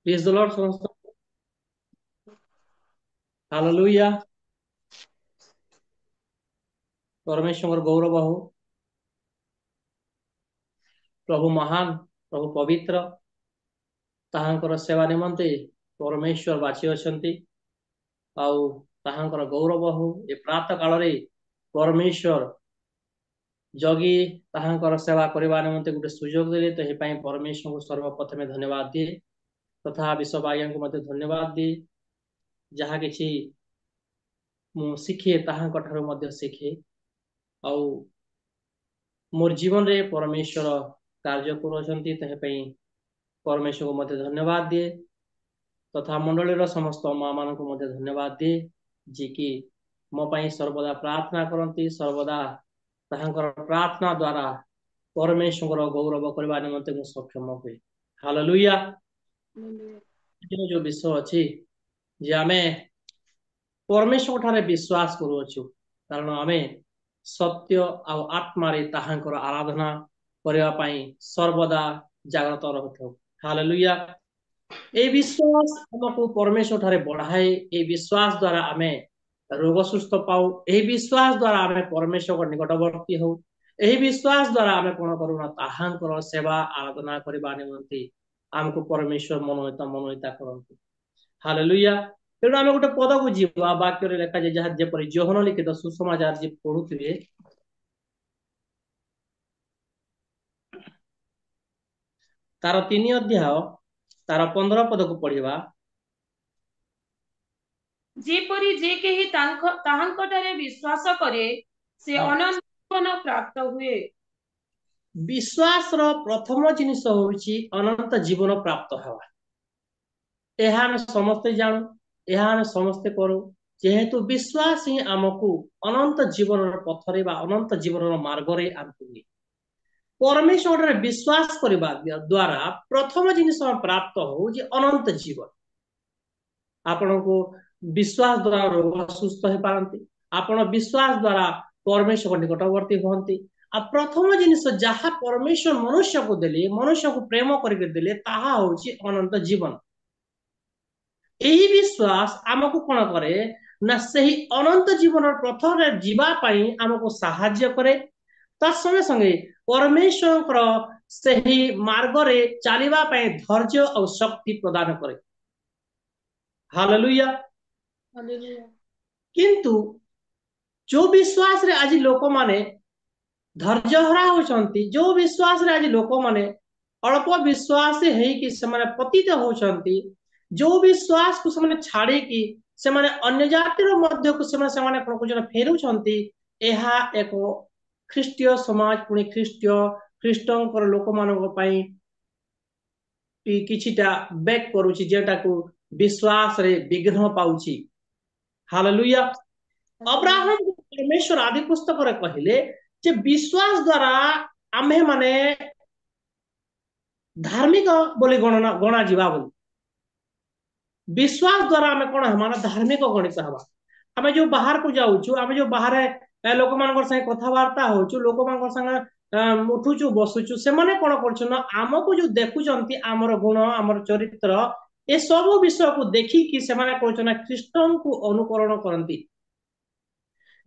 Praise the Lord समस्त। Hallelujah. परमेश्वर गौरव हो। प्रभु महान, प्रभु पवित्र, ताहांकर सेवा निमंते परमेश्वर बाची अछंती। आउ ताहांकर गौरव हो ए प्रातः काल रे परमेश्वर जगी ताहांकर सेवा करबा निमंते गुटे सुयोग देले, तो हे पई परमेश्वर को सर्वप्रथमे धन्यवाद दिए, तथा विश्व भाग्य को मते धन्यवाद दिए। जहा किछि मु शिखे ताहांक ठारो मध्य शिखे, आउ मोर जीवन रे परमेश्वर कार्य करुछंती, तो हे पई परमेश्वर को मते धन्यवाद दिए, तथा मंडलीर समस्त माँ मान को मते धन्यवाद दिए, जी कि मो पई सर्वदा प्रार्थना करती, सर्वदा ताहांकर प्रार्थना द्वारा परमेश्वर गौरव करबा निमंते मु सक्षम हुए। हालेलुया। जो विषय अछि जे आमे परमेश्वर ठारे विश्वास करूछु, कारण आमे सत्य आ आत्मा रे ताहांकर आराधना करबा पई सर्वदा जागृत रहथौ। हालेलुया। ए विश्वास हमको परमेश्वर ठारे बढ़ाए। ए विश्वास द्वारा आमे रोग सुस्थ पाऊ। ए विश्वास द्वारा आमे परमेश्वर निकटवर्ती हो। ए विश्वास द्वारा आमे कोन करूना ताहांकर सेवा आराधना करबा निमंते आमको परमेश्वर मनोहिता करंतु। हालेलुया। तेणु आमे गोटे पद को जीवा वाक्य रे लेखा जे जहा जेपरि जोहन लिखित सुसमाचार जे पढुथिबे, तार 3 अध्याय तार 15 पद को पढ़िबा। जेपरि जे केही ताहांकटारे विश्वास करे से अनंत जीवन प्राप्त हुए। विश्वास रो प्रथम जिनिस होउची अनंत जीवन प्राप्त हेवा। एहा हम समस्ते जानू, एहा हम समस्ते करू, जेहेतु विश्वास ही आमको अनंत जीवन पथरे बा अनंत जीवन मार्ग रे आमको परमेश्वर विश्वास करबा द्वारा प्रथम जिनिस प्राप्त हो जे अनंत जीवन। आपण को विश्वास द्वारा रोग सुस्थ हो पारती, आपण विश्वास द्वारा परमेश्वर निकटवर्ती होती। आ प्रथम जिनिस जहाँ परमेश्वर मनुष्य को देले, मनुष्य को प्रेम करके देले, ताहा होची अनंत जीवन। यही विश्वास आमको कौन करे ना सही अनंत जीवन प्रथम जीवा पाई आमको साहाय्य करे। ता संगे संगे परमेश्वर सही मार्ग रे चलिबा पाई धैर्य और शक्ति प्रदान करे। हालेलुया। किंतु जो विश्वास रे आज लोक माने धैर्य हरा होचंती, जो विश्वास रे आज लोक माने अल्प विश्वास है कि से माने पतित होचंती, जो विश्वास को से छाड़ी कि से माने अन्य जातिर मध्य को से माने कोन फेरुचंती, एहा एक ख्रीष्टीय समाज पुणी ख्रीष्टंकर लोक मानक पई किछिटा बैक करूची, जेटा को विश्वास रे विघ्न पाउची। हालेलुया। अब्राहम को परमेश्वर आदि पुस्तक रे कहिले जे विश्वास द्वारा आम्हे माने धार्मिक बोली गणा जीवा बोली। विश्वास द्वारा आमे कोन हमारा धार्मिक गणित हवा। आमे जो बाहर को जाउछु, आमे जो बाहर लोक मानकर संगे कथावार्ता होछु, लोक मानकर संगे उठुछु बसुछु, से माने कोन करछु ना आमको जो देखुचंती आमर गुण आमर चरित्र ए सब विषय को देखी कि से माने कहछु ना ख्रीष्टन को अनुकरण करंती।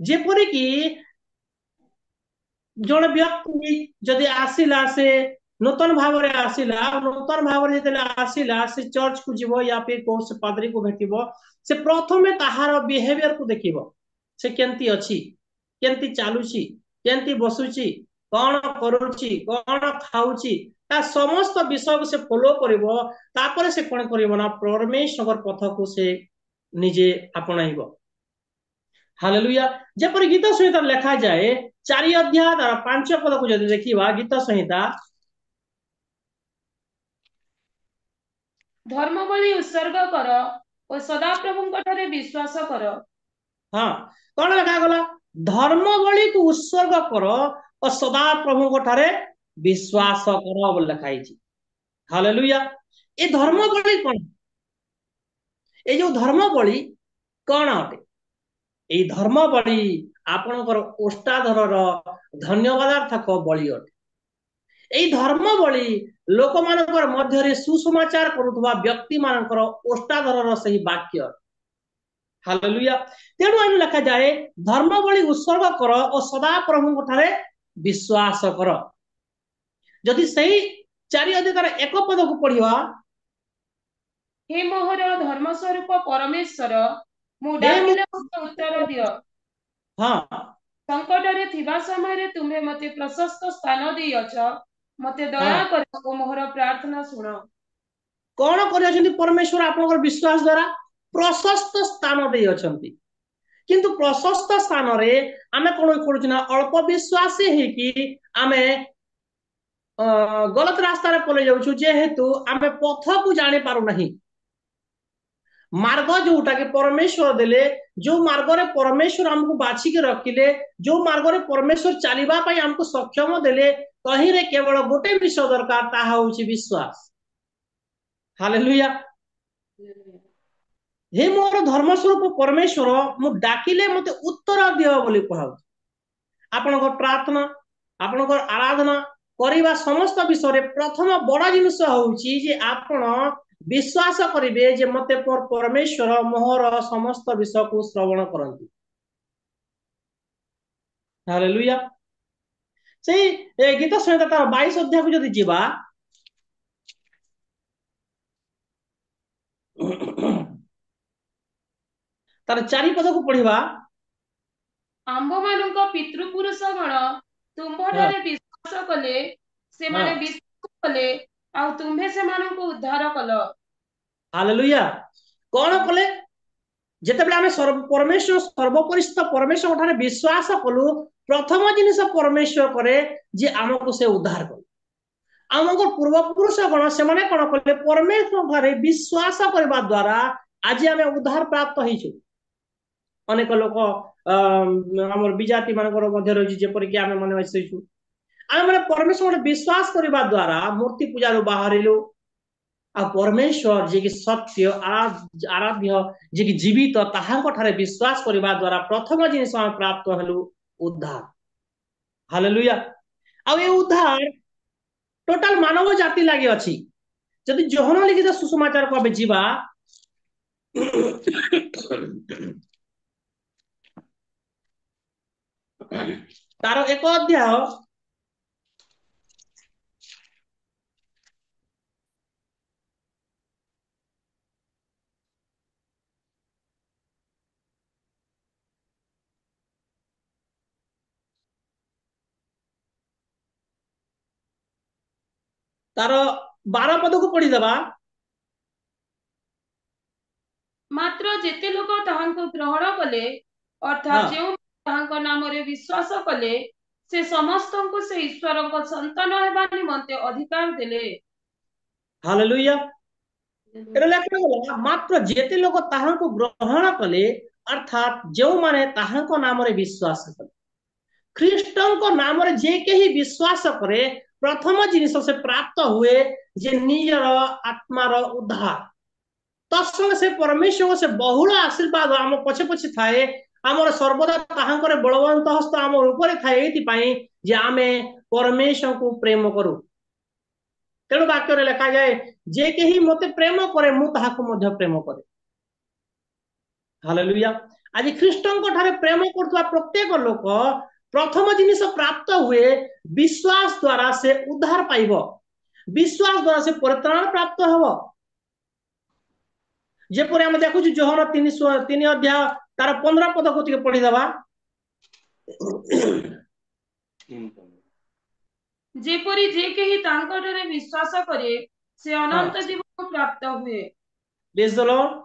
जेपरि कि जड़े व्यक्ति जदि आसिला से नूतन भाव रे आसिला, नूतन भाव रे जदि आसिला से चर्च को जीवो या फिर कोन से पादरी को भेटिबो, से प्रथमे ताहार बिहेवियर को देखिबो, से केंती अछि, केंती चालुची, केंती बसुची, कौन करूची, कौन खाउची, ता समस्त विषय को से फॉलो करिवो। तापर से कोन करिवो ना परमेश्वर पथ को से निजे अपनाइबो। हालेलुया। जेपरि गीत संहिता लेखा जाए 4 अध्याय 5 पद को जदि देखिबा, गीत संहिता धर्म बलि उत्सर्ग कर और सदा प्रभु ठारे विश्वास कर। हाँ, कौन लिखा गला? धर्म बलि को उत्सर्ग कर और सदा प्रभु ठारे विश्वास कर बोल लिखाई। हालेलुया। ए धर्म बलि कौन? ए जो धर्म बलि कौन अटे? ए धर्म बलि आपणकर ओष्टाधर धन्यवादार्थक बलि अटे। एई धर्मावली लोक मानकर मध्यरे सुसमाचार करुवा व्यक्ति मानकर ओष्टाधरर सही वाक्य। हालेलुया। तेणु आम लिखा जाए धर्मावली उत्सर्ग कर और सदा प्रभु ठारे विश्वास कर। जदि सही 4 अधिकार 1 पद को पढ़िवा, हे मोहर धर्म स्वरूप परमेश्वर मु हे डाकिले मते उत्तर दियो। हाँ संकटरे थिबा समय तुम्हें मते प्रशस्त स्थान दियछ, मते दया हाँ कर ओ मोहर प्रार्थना सुनो। कौन कर परमेश्वर आपनकर विश्वास द्वारा प्रशस्त स्थान दे अछंती। किंतु प्रशस्त स्थान रे आमे कोन करूछना अल्प विश्वासी हे कि आमे गलत रास्ता रे पले जाउछु, जेहेतु आमे पथ को जानि पारु नहीं। मार्ग जोटा कि परमेश्वर देले, जो मार्ग रे परमेश्वर हमको बाछि के रखिले, जो मार्ग रे परमेश्वर चलीबा पई हमको सक्षम देले, कहीं रे केवल गोटे विषय दरकार, ताहा होछि विश्वास। हालेलुया। हे मोर धर्मस्वरूप परमेश्वर मु डाकिले मते उत्तर दियो बोली कहौ। आपनकर प्रार्थना आपनकर आराधना करिबा समस्त विषय रे प्रथम बड़ जिनिस होउछि जे आपण विश्वास करिवे जे मते परमेश्वर मोहर समस्त विषय को श्रवण करंती। हालेलुया। सेही गीत संहिता 22 अध्याय को जदि जीवा तार 4 पद को पढ़िबा, आंभ मानुक पितृपुरुष गण तुम्भठारे विश्वास कले, से माने विश्वास कले आ तुम्भे से मानक उद्धार कल। हालेलुया। कौन कले? जेतेबेले आमे परमेश्वर सर्वपरिस्थ परमेश्वर ठारे विश्वास कलु, प्रथम जिनिस परमेश्वर करे जे हमको से उद्धार कर। आमको पूर्वपुरुष गण से माने कोन कले? परमेश्वर ठारे विश्वास करबा द्वारा आज आमे उद्धार प्राप्त होइछु। अनेक लोक हमर विजाति मानकर मध्य रहि जेपर कि आमे माने आइछु, आमे माने परमेश्वर विश्वास करबा द्वारा मूर्ति पूजा रो बाहरिलु। आ परमेश्वर जे कि सत्य आराध्य जे कि जीवित ताहाको ठारे विश्वास करबा द्वारा प्रथम जिनिस हम प्राप्त हलु उद्धार। हालेलुया। आ ए उद्धार टोटल मानव जाति लागि अछि। जदि जोहन लिखित सुसमाचार को अबे जीवा तार 1 अध्याय तार 12 पद को पढ़ी देबा, मात्र जेते लोक ताहांको ग्रहण कले, अर्थात जेउ ताहांको नाम रे विश्वास कले, से समस्तंको से ईश्वर को संतान हेबा निमंते अधिकार देले। हालेलुया। एरा लेखा गला मात्र जेते लोक ताहांको ग्रहण कले, अर्थात जेउ माने ताहांको नाम रे विश्वास कले। ख्रीष्टन को नाम रे जे केही विश्वास करे, प्रथम जिनिस से प्राप्त हुए जे निजर आत्मार उद्धार। तत्संग से परमेश्वर से बहुल आशीर्वाद आम पछे पछे थाए। आमर सर्वदा ताहांकर बलवंत हस्त आमर ऊपर थाए, एथि पई जे आमे परमेश्वर को प्रेम करू। तेणु वाक्य रे लिखा जाए जे केही मते प्रेम करे मु ताहाको मध्य प्रेम करे। हालेलुया। आज ख्रीष्टन को ठारे प्रेम करथवा प्रत्येक लोक प्रथम जिनिस प्राप्त हुए विश्वास द्वारा से उद्धार पाइब, विश्वास द्वारा से परित्राण प्राप्त हबो। जेपरि हम देखु जोहन 3 अध्याय तार 15 पद को पढ़ी देबा, जेपरि जे केही तांकटरे विश्वास करे से अनंत जीवन प्राप्त हुए। Praise the Lord.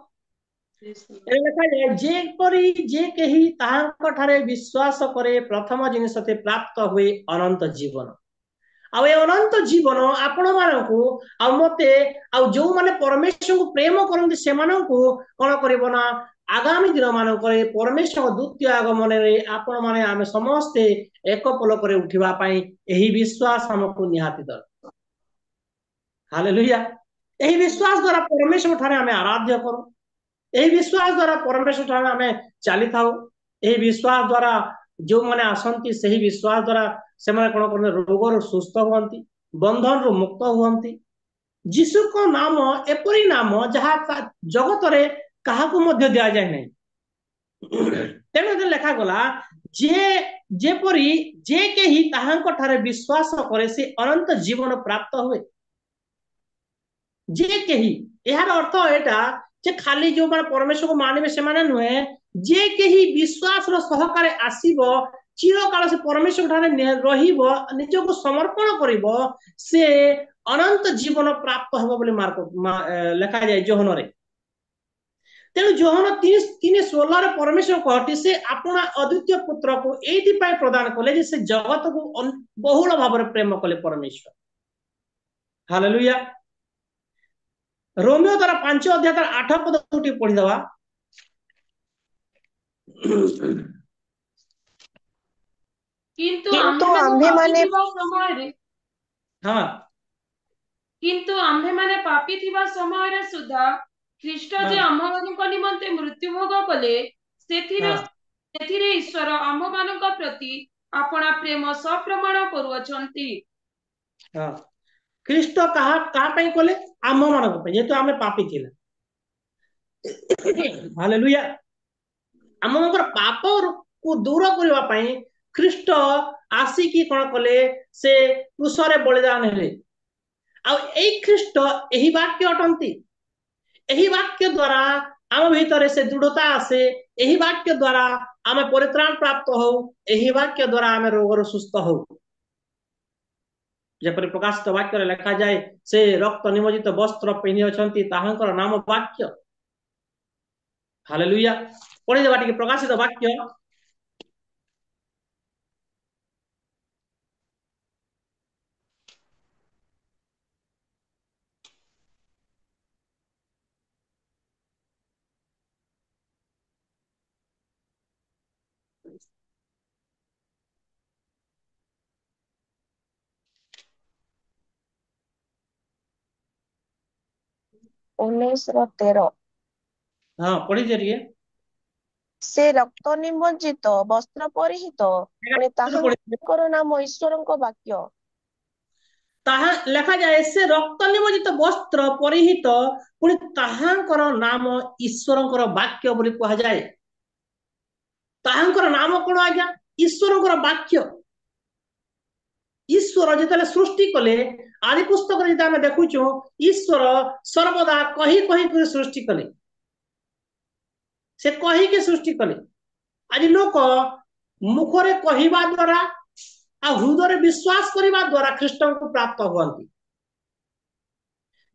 ए लिखा जाय जेपरि जे केही तांकटरे विश्वास करे प्रथम जिनिस ते प्राप्त हुए अनंत जीवन। आ ए अनंत जीवन आपण मानकू आ मते आ जो माने परमेश्वर को प्रेम करंती से मानकू कोन करबो ना, आगामी दिन मानकरे परमेश्वर द्वितीय आगमन रे आपण माने आमे समस्त एक पल करे उठिबा पई एही विश्वास हमको निहाती दर। हालेलुया। एही विश्वास द्वारा परमेश्वर ठारे आमे आराध्य करू, एही विश्वास द्वारा परमेश्वर ठारे आमे चाली थाउ, एही विश्वास द्वारा जो माने आसंती सही विश्वास द्वारा से माने कोन करने रोग रो सुस्थ होंती, बंधन रु मुक्त हुअन्ति जीशु को नाम एपरी नाम जहाँ जगत रे काहाकू मध्य दिया जाए नहीं तेणु लेखा गला जे जेपरी जे केही ताहांको ठारे विश्वास करे से अनंत जीवन प्राप्त हुए जे केही यार अर्थ एटा जे खाली जो माने परमेश्वर को मानिबे से माने नुहे जे केही विश्वास रो सहकारे आसीबो चिरकाल से परमेश्वर ठारे रहिबो निजको समर्पण करिबो से अनंत जीवन प्राप्त हबो बोली मार्क लेखा जाय जोहन रे तेणु जोहन 3:16 परमेश्वर कहती से अपना अद्वितीय पुत्र को एथि प्रदान कले जे से जगत को बहुल भाव प्रेम कले परमेश्वर हालेलुया रोमियो द्वारा 5 अध्याय 8 पद उठी पढ़ी दवा किंतु आम्भे माने समय रे हाँ किंतु आम्भे माने पापी थिबा समय रे सुधा ख्रीष्ट जे आम्भମାନଙ୍କ निमंते मृत्यु भोग कले सेथिरे ईश्वर आम्भମାନଙ୍କ प्रति अपना प्रेम सप्रमाण करूअछंती हाँ ख्रीष्ट कहा कहा पे कले आम मानक पे जेतु आमे पापी थिला हालेलुया आम मनकर पाप को दूर करबा पई ख्रीष्ट आसी की कोन कले से क्रूसरे बलिदान हेले आ एई ख्रीष्ट एही वाक्य अटंती एही वाक्य द्वारा आम भीतर से दृढ़ता आसे एही वाक्य द्वारा आमे परित्राण प्राप्त हो एही वाक्य द्वारा आमे रोगर सुस्थ हो जेपरि प्रकाशित वाक्य लिखा जाए से रक्त निमोजित वस्त्र पिन्हि अछंती ताहांकर नाम वाक्य हालेलुया पढ़ी देबा टिके प्रकाशित वाक्य उन्नीस 13 हाँ पढ़ी जरिए से रक्त निमज्जित वस्त्र परिहित पुଣି ତାହାଙ୍କର ନାମ ଈଶ୍ୱରଙ୍କ ବାକ୍ୟ ताहा लेखा जाए से रक्त निमोजित वस्त्र परिहित पुणी ताहांकर नाम ईश्वरंकर वाक्य बोली कहा जाए ताहांकर नाम कोन आज्ञा ईश्वरंकर वाक्य ईश्वर जेतले सृष्टि कले आदि पुस्तक रे आमे देखुछु ईश्वर सर्वदा कही कही कर सृष्टि कले से कही के सृष्टि कले आज लोक मुखरे कहिबा द्वारा आ हृदय विश्वास करबा द्वारा ख्रीष्ट को प्राप्त हुअंती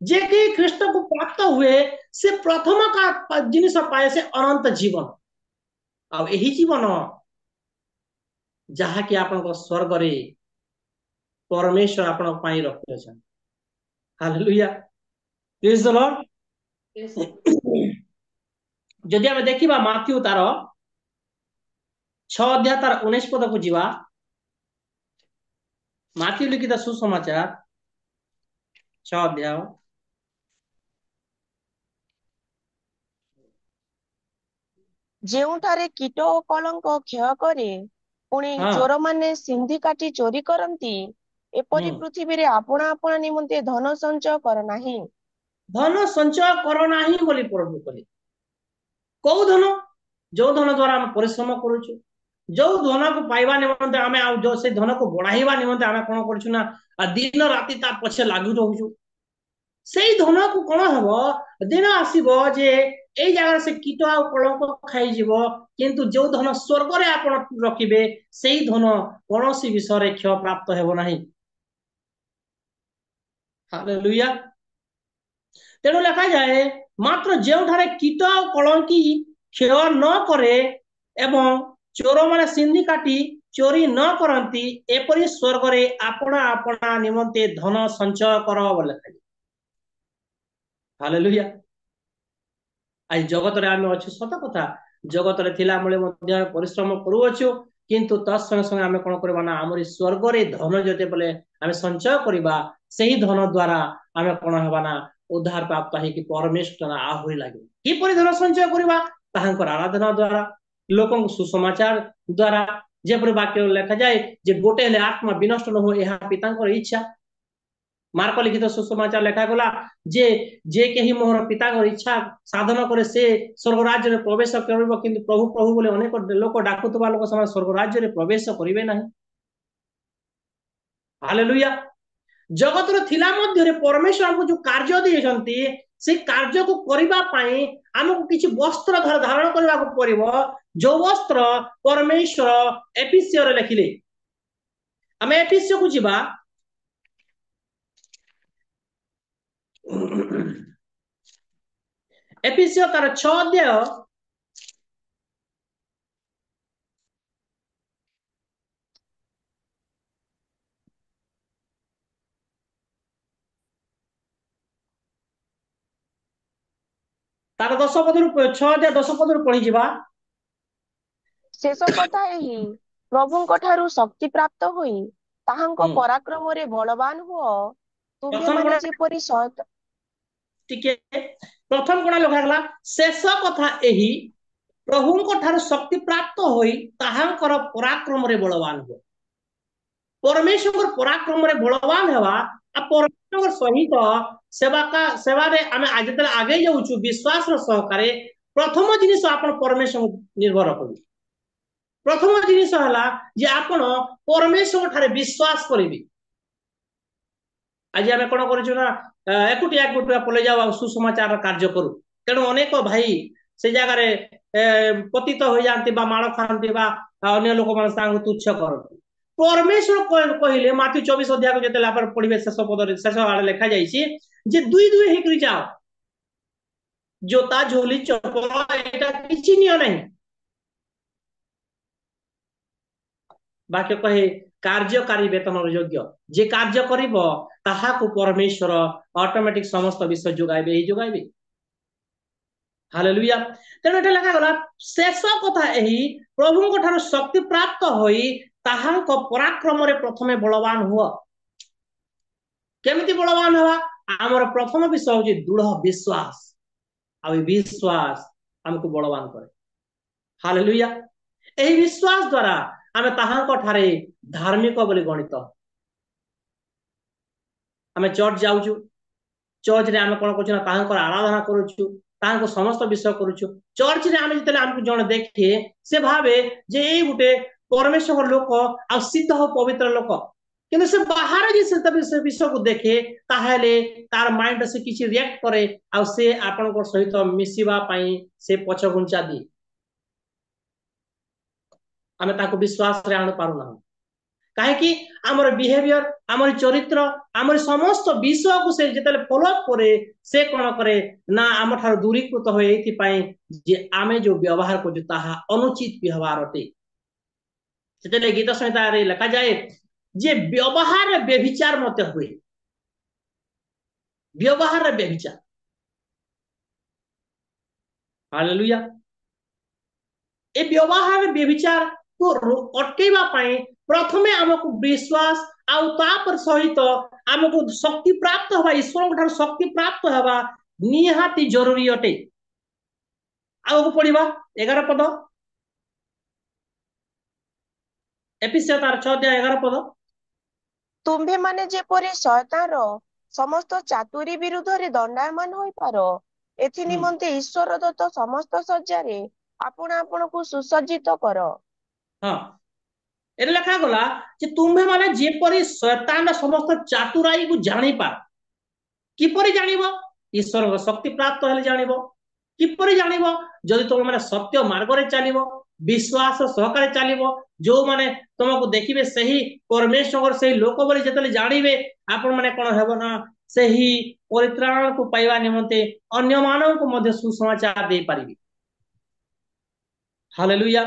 जे कि ख्रीष्ट को प्राप्त हुए से प्रथम का जिनिस पाए से अनंत जीवन आ एही जीवन जहा कि आपन को स्वर्ग रे परमेश्वर आपन पाई रखते छन हालेलुया प्रेज द लॉर्ड जदि हम देखिबा माथ्यू तार 6 अध्याय तार 19 पद को जीवा माथ्यू लिखित सुसमाचार 6 अध्याय ଯେଉଁଠାରେ କୀଟ ଓ କଳଙ୍କ କ୍ଷୟ କରେ ପୁଣି ଚୋରମାନେ ସିନ୍ଧି କାଟି ଚୋରି କରନ୍ତି ଏପରି ପୃଥିବୀରେ ଆପଣା ଆପଣା ନିମନ୍ତେ ଧନ ସଞ୍ଚୟ କର ନାହିଁ ବୋଲି ପ୍ରଭୁ କହିଲେ କୋଉ ଧନ ଯୋଉ ଧନ ଦ୍ୱାରା ଆମେ ପରିଶ୍ରମ କରୁଛୁ ଯୋଉ ଧନ को पाइबा निमंते आमे आ जो से धन को बढ़ाइबा निमंते आमे कोन करछु ना दिन राति ता पछे लागु रहउछु सेई धन को कोन हबो दिन आसीबो जे एई जगह से कीट आ कलंक खाइ जीवो किंतु जो धन स्वर्ग रे आपण रखिबे सेई धन कोनोसी विषय रे क्षय प्राप्त हेबो नाही हालेलुया तेणु लिखा जाए मात्र जेउठारे कीट आ कलंकी क्षय न करे एवं चोर माने सिंधी काटी चोरी न करती एपरी स्वर्ग रे आपना आपना निमंते धन संचय कर बोले हालेलुया आज जगत रे आमे अछि सत कथा जगत रे थिला मले मध्ये परिश्रम करू अछु किंतु तत्संग संग आमे कोन करबा ना हमर स्वर्ग रे धन जते बोले आमे संचय करबा सेही धन द्वारा आमे कोन हेबा ना उद्धार प्राप्त है कि परमेश्वर आहुरी लागे कि परि धन संचय करबा ताहांकर आराधना द्वारा लोकन सुसमाचार द्वारा जेपरि वाक्य लिखा जाए जे गोटे ले आत्मा विनष्ट न हो यह पितांकर इच्छा मार्क लिखित सुसमाचार लेखा गला जे जे केही मोहर पिता इच्छा साधन करे से स्वर्ग राज्य रे प्रवेश करिबो किंतु प्रभु प्रभु बोले अनेक लोक डाकुतबा लोक समय स्वर्ग राज्य रे प्रवेश करिवे नाही। हालेलुया। जगत रो थिला मध्य रे परमेश्वर हमको जो कार्य देछंती से कार्य को करिबा पई हमको किछि वस्त्र धारण करबा को पड़िबो जो वस्त्र परमेश्वर एफिसियो रे लिखिले। हम एफिसियो को जिबा एफिसियो तार 6 अध्याय तार 10 पद 6 अध्याय 10 पद पढ़ी जिबा। शेष कथा एही प्रभुଙ୍କ ଠାରୁ ଶକ୍ତି ପ୍ରାପ୍ତ ହୋଇ ତାହାଙ୍କ ପରାକ୍ରମରେ ବଳବାନ ହୁଅ। ତୁମ୍ଭେମାନେ ଯେପରି टिके प्रथम कोना लखा गला शेष कथा एही प्रभुଙ୍କ ଠାରୁ शक्ति प्राप्त होई ताहांकर पराक्रम रे बलवान हो। परमेश्वर पराक्रम रे बलवान हेबा आ परमेश्वर सहित सेवा रे आमे आज तले आगे जाउछु विश्वास रो सहकारे प्रथम जिनिस आपण परमेश्वर निर्भर करू। प्रथम जिनिस हला जे आपण परमेश्वर ठारे विश्वास करिबी। आज आमे कोन करछु ना एकुटिया पले जाओ सुसमाचार कार्य करू तेणु अनेक भाई से जगह रे पतित हो जाती माड़ खाती अन्य लोक मान तुच्छ करती। परमेश्वर कहले माथि 24 अध्याय को जो पढ़े शेष पद शेष आड़े लिखा जाए दुई दुई होकर जाओ जोता झोली चपल एटा किछि नियो नहीं। वाक्य कहे कार्यकारी वेतन योग्य जे कार्य करिबो ताहाकु परमेश्वर ऑटोमेटिक समस्त विषय जोगाइबे ही जोगाइबे। हालेलुया। तेणु एटा लगा गला शेष कथा एही प्रभुଙ୍କ ठाରୁ शक्ति प्राप्त होई ताहांक पराक्रम रे प्रथमे बलवान हुआ। केमिति बलवान हवा हमर प्रथम विषय होची दृढ़ विश्वास आ विश्वास हमको बलवान करे। हालेलुया। एही विश्वास द्वारा आमे ताहांक ठारे धार्मिक बोली गणित। आमे चर्च जाउछु चर्च रे आमे कोन कहछु ना ताहांकर आराधना करूछु ताहांको समस्त विषय करूछु। चर्च रे आमे जतले हमको जण देखे से भावे जे ए गुटे परमेश्वर लोक आ सिद्ध हो पवित्र लोक किंतु से बाहर जे से विषय को देखे ताहेले तार माइंड से किछि रिएक्ट करे आ से आपन को सहित मिसिबा पई से पछ गुंचा दी। आमे ताको विश्वास रे आन पारु ना काहे कि हमर बिहेवियर हमर चरित्र हमर समस्त विषय को से जतले फॉलो करे से कोन करे ना हम ठार दूरीकृत होय एथि पई जे आमे जो व्यवहार को जो ताहा अनुचित व्यवहार अटे। सेतले गीत संहिता रे लिखा जाए जे व्यवहार व्यभिचार मते हुए। व्यवहार व्यभिचार। हालेलुया। ए व्यवहार व्यभिचार को अटकेबा पई प्रथमे हमको विश्वास आउ तापर सहित हमको शक्ति प्राप्त हवा ईश्वर ठार शक्ति प्राप्त हवा निहाती जरूरी अटे। आगो पढ़िबा 11 पद एफिसियो तार 6 अध्याय 11 पद। तुम्भे माने जेपरि शयतानर समस्त चातुरी विरुद्ध रे दंडायमान होई पारो एथि निमंते ईश्वर दत्त समस्त सज्जारे आपण आपण को सुसज्जित करो। हां एरे लिखा गला जे तुम्भे माने जेपरि शयतान समस्त चातुराई को जानि पार किपरि जानिबो ईश्वर को शक्ति प्राप्त हेले जानिबो किपरि जानिबो जदि तुम माने सत्य मार्ग रे चलिबो विश्वास सहकारे चलिबो जो माने तुमको देखिबे सही परमेश्वर सही लोक बोली जतले जानिबे आपण माने कोन हेबो ना सही परित्राण को पाइबा निमंते अन्य मानव को मध्य सुसमाचार दे पारिबी। हालेलुया।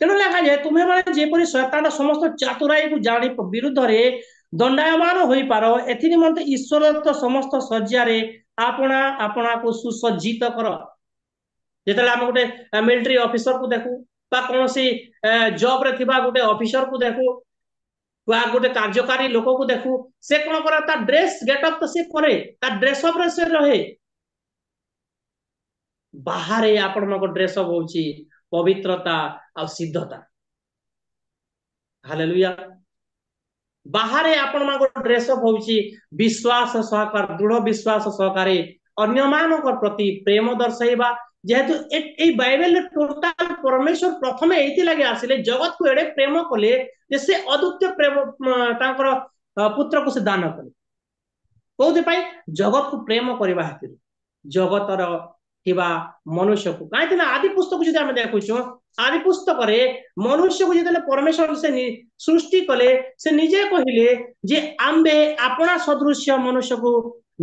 तेणु लिखा जाए तुम्हें माने जेपरि शैतान समस्त चातुराई को जानि विरुद्ध रे दंडायमान होई पारो एथि निमंते ईश्वर दत्त समस्त सज्जारे आपना आपना को सुसज्जित करो। जेतले हम गोटे मिलिटरी ऑफिसर को देखू बा कोनोसी जॉब रे थिबा गोटे ऑफिसर को देखू बा गोटे कार्यकारी लोक को देखू से कोन करे ता ड्रेस गेटअप तो से करे ता ड्रेस अप रे से रहे बाहर आपण मको ड्रेस अप होची पवित्रता और सिद्धता। हालेलुया। बाहर आपण मानको ड्रेसअप होउची विश्वास सहकार दृढ़ विश्वास सहकारे अन्य मानक प्रति प्रेम दर्शाइबा जेहेतु ए बाइबल टोटल परमेश्वर प्रथम एति लागि आसिले जगत को एडे प्रेम कले जे से अद्वितीय प्रेम तांकर पुत्र को से दान कले कोथि पई जगत को प्रेम करबा हेतु जगतर थिबा मनुष्य को काहे आदि पुस्तक जदि हम देखुछु आदि पुस्तक रे मनुष्य को जदि परमेश्वर से सृष्टि कले से निजे कहिले जे आम्बे अपना सदृश्य मनुष्य को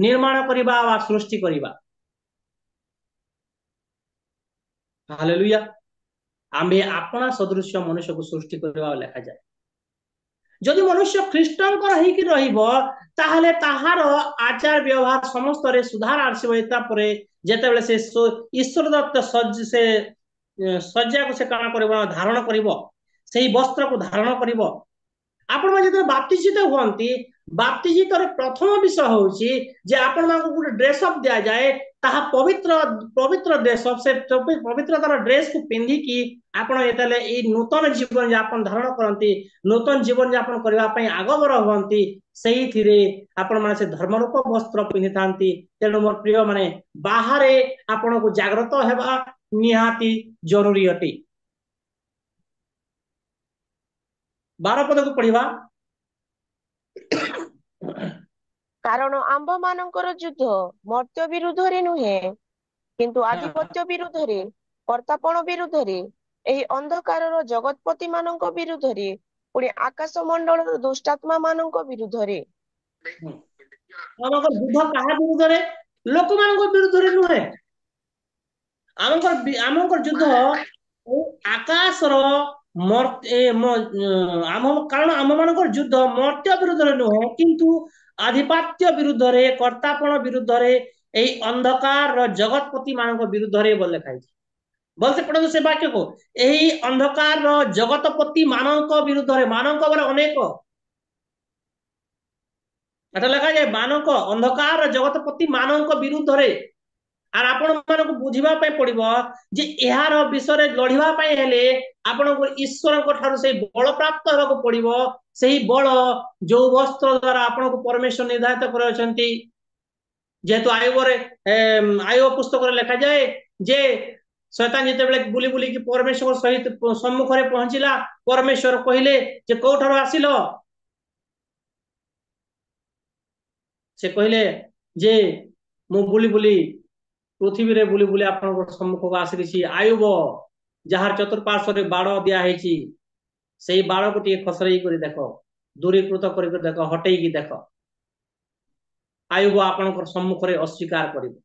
निर्माण करिबा वा सृष्टि करिबा हालेलुया आम्बे अपना सदृश्य मनुष्य को सृष्टि करिबा लेखा जाय जदि मनुष्य ख्रीष्टंकर होइकि रहिबो ताहले ताहार आचार व्यवहार समस्त रे सुधार आसीबो एता परे जेतेबेले से ईश्वर दत्त सज्जा को से काना करिबो धारण करिबो सेही वस्त्र को धारण करिबो आपण जदि बाप्तिजित हुअंती बाप्तिजित रे प्रथम विषय होउची जे आपण मानको गुटे ड्रेस अप दिया जाए ताहा पवित्र पवित्र ड्रेस अप से पवित्रतार ड्रेस को पिंधी की आपण एतले ए नूतन जीवन यापन धारण करंती नूतन जीवन यापन करबा पई आगबर हुअंती सेही थिरे आपण माने से धर्मरूप वस्त्र पिंधी थांती तेनु मोर प्रिय माने बाहरे आपण को जागृत हेबा निहाती जरूरी अटी 12 पद को पढ़िबा कारण आंभ मानकर युद्ध मर्त्य विरुद्ध रे नुहे किंतु आधिपत्य विरुद्ध रे कर्तापण विरुद्ध रे एही अंधकार जगतपति मानक विरुद्ध रे पुणी आकाश मंडल दुष्टात्मा मानक विरुद्ध रे आमकर युद्ध काहा विरुद्ध रे लोक मानक विरुद्ध रे नुहे आमकर युद्ध आकाश रो कारण आम मानकर युद्ध मर्त्य विरुद्ध रे नुहे किंतु आधिपत्य विरुद्ध रे कर्तापण विरुद्ध रे एही अंधकार जगतपति मानक विरुद्ध रे बोल लिखा बोलते पढ़ो से वाक्य को एही अंधकार जगतपति मानक विरुद्ध रे मानक बरे अनेक एटा लिखा जाए मानक अंधकार जगतपति मानक विरुद्ध रे आर आपण मानको बुझिबा पय पड़िबो जे एहार विषय रे लढिबा पय हेले आपण को ईश्वर को ठारो से बल प्राप्त होबा को पड़िबो सेही बल जो वस्त्र द्वारा आपण को परमेश्वर निर्धारित करे अछंती जेतु आयुब पुस्तक रे लिखा जाए जे शैतान जेते बेले बुली बुली की परमेश्वर सहित सम्मुख रे पहुंचिला परमेश्वर कहिले जे को ठारो आसिलो से कहिले जे मु बुली बुली पृथ्वी रे बुली बुली आपण सम्मुख को आसी आयुब जहार चतुर्पार्श्व रे बाड़ दिया हेची सेही बाड़ को टिके खसरई करी देखो दूरीकृत करी देखो हटेई की देखो आयुब आपण सम्मुख रे अस्वीकार करिबो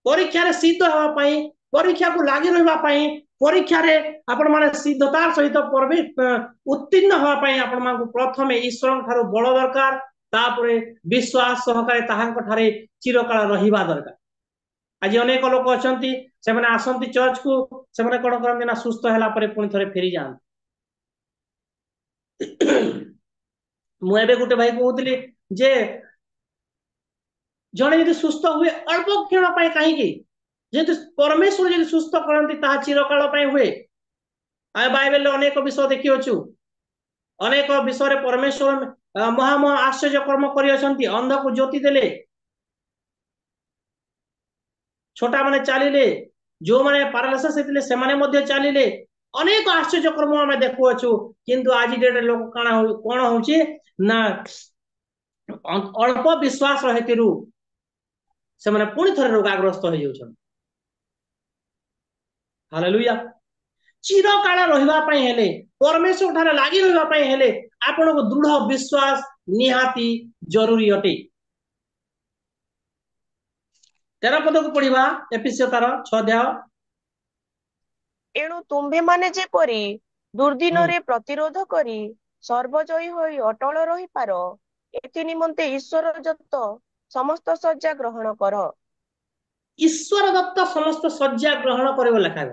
परीक्षा रे सिद्ध होवा पई परीक्षा को लागि रहबा पई परीक्षा रे आपण माने सिद्धतार सहित उत्तीर्ण होवा पई आपण मानको प्रथमे ईश्वर ठारो बल दरकार तापरे विश्वास सहकारे ताहांक ठारे चिरकाल रहिबा दरकार आज अनेक लोक अछंती से माने आसंती चर्च को से माने कोन करंती ना सुस्थ हैला परे पुनी थरे फेरी जान मु एबे गुटे भाई कहउतली जे जणे यदि सुस्थ हुए अल्प क्षण पाए कहीं जेतु परमेश्वर यदि सुस्थ करंती ता चिरकाल पाए हुए आ बाइबल अनेक विषय देखि अछु अनेक विषय रे परमेश्वर महा महा आश्चर्य कर्म करि अछंती अंध को ज्योति देले छोटा माने चालिले जो माने पैरालिसिस हेतिले से माने मध्ये चालिले अनेक आश्चर्य कर्म हमें देखु अछु किंतु आज डेट लोक काना कोन होउची ना अल्प विश्वास हेतिरु से माने पुणी थरे रोगाग्रस्त हो जाउछन हालेलुया चिरकाल रहिबा पई हेले परमेश्वर ठारे लागि रहिबा पई हेले आपण को दृढ़ विश्वास निहाती जरूरी अटे 13 पद को पढ़िबा एफिसियो तार 6 अध्याय एणु तुम्भे माने जेपरि दुर्दिन रे प्रतिरोध करी सर्वजयी होई अटल रही पारो एथि निमंते ईश्वर दत्त समस्त सज्जा ग्रहण कर ईश्वर दत्त समस्त सज्जा ग्रहण करबो लेखा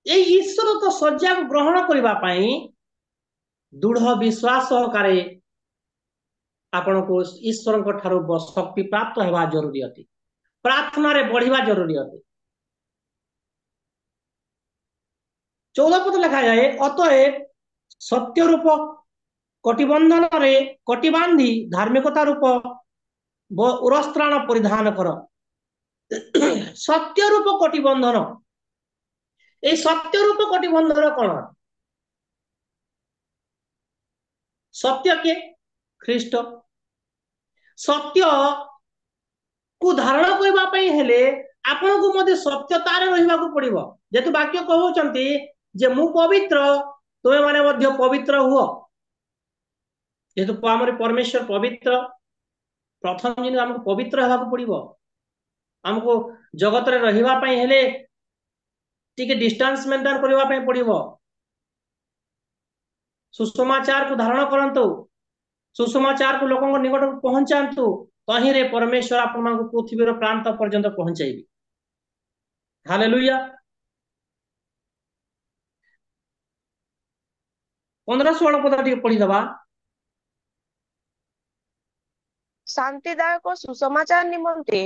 ए ईश्वर दत्त सज्जा को ग्रहण करबा पई दृढ़ विश्वास सहकारे आपण को ईश्वर को ठारो शक्ति प्राप्त हेबा जरूरी अति प्रार्थना रे बढ़िबा जरूरी अति 14 पद लिखा जाए अतएव सत्य रूप कटिबंधन रे कटि बांधी धार्मिकता रूप उरस्त्राण परिधान कर। सत्य रूप कटिबंधन, ए सत्य रूप कटिबंधन कौन? सत्य के ख्रीष्ट। सत्य को धारण करने हेले आपण को मध्य सत्यतार रहिबा को पड़िबो। जेतु वाक्य कहउचंती जे मु पवित्र तुमे माने मध्य पवित्र हुओ। जेतु हमर परमेश्वर पवित्र, प्रथम दिन हमको पवित्र हेबा को पड़िबो। हमको जगत रे रहिबा पई हेले टिके डिस्टेंस मेंटेन करबा पई पड़िबो। सुसमाचार को धारण करंतु, सुसमाचार को लोगों निकट को पहुंचातु, कहीं रे परमेश्वर आपन को पृथ्वीर प्रांत पर्यंत पहुंचाइबे। हालेलुया। 15-16 पद टिके पढ़ी दबा। शांतिदायक सुसमाचार निमंते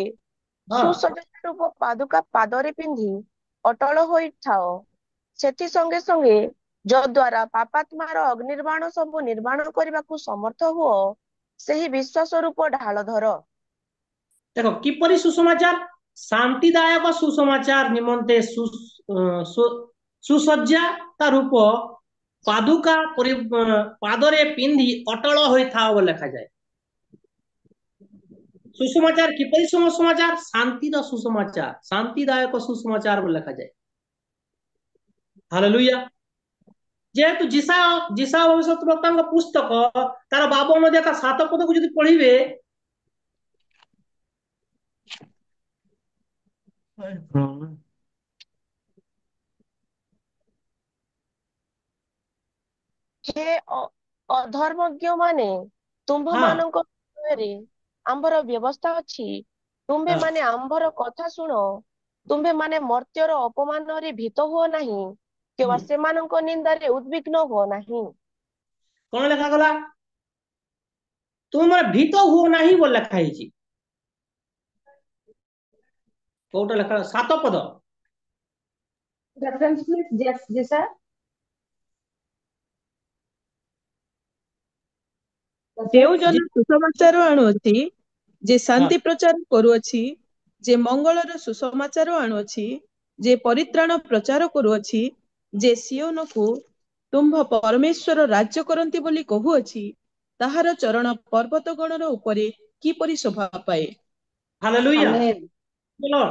सुसज्जित रूप पादुका पादरे पिंधि अटल होई थाओ। सेथि संगे संगे जो द्वारा पापात्मार अग्निर्बाण सब निर्माण करने को समर्थ हुओ, सही विश्वास रूप ढाल धर। देखो किपरि सुसमाचार, शांतिदायक सुसमाचार निमंते सुसज्जा ता रूप पादुका पादरे पिंधि अटल होई थाओ बोले लिखा जाए। सुसमाचार किपरि सुसमाचार, शांति दा सुसमाचार, शांतिदायक सुसमाचार बोले लिखा जाए। हालेलुया। जेहेतु जिसा भविष्यवक्ता पुस्तक तार 52 अध्याय 7 पद को यदि पढ़िबे, हे अधर्मज्ञ माने तुम्भ मानक रे आंबर व्यवस्था अछि। तुम्भे माने आंबर कथा सुनो। तुम्भे माने मर्त्यर अपमान रे भीत हो नहीं, केवल से मानक निंदा रे उद्विग्न हो नहीं। कौन लिखा गला? तुम भीत हुओ नहीं बोल लिखा है। कोटा लिखा 7 पद रेफरेंस प्लीज। जी सर। जेउ जन सुसमाचार आणुअछि, जे शांति प्रचार करूअछि, जे मंगलर सुसमाचार आणुअछि, जे परित्राण प्रचार करूअछि, जे सियोन को तुम्भ परमेश्वर राज्य करंती बोली कहूअछि, ताहार चरण पर्वत गणर उपरे किपरि शोभा पाए। हालेलुया। बोलो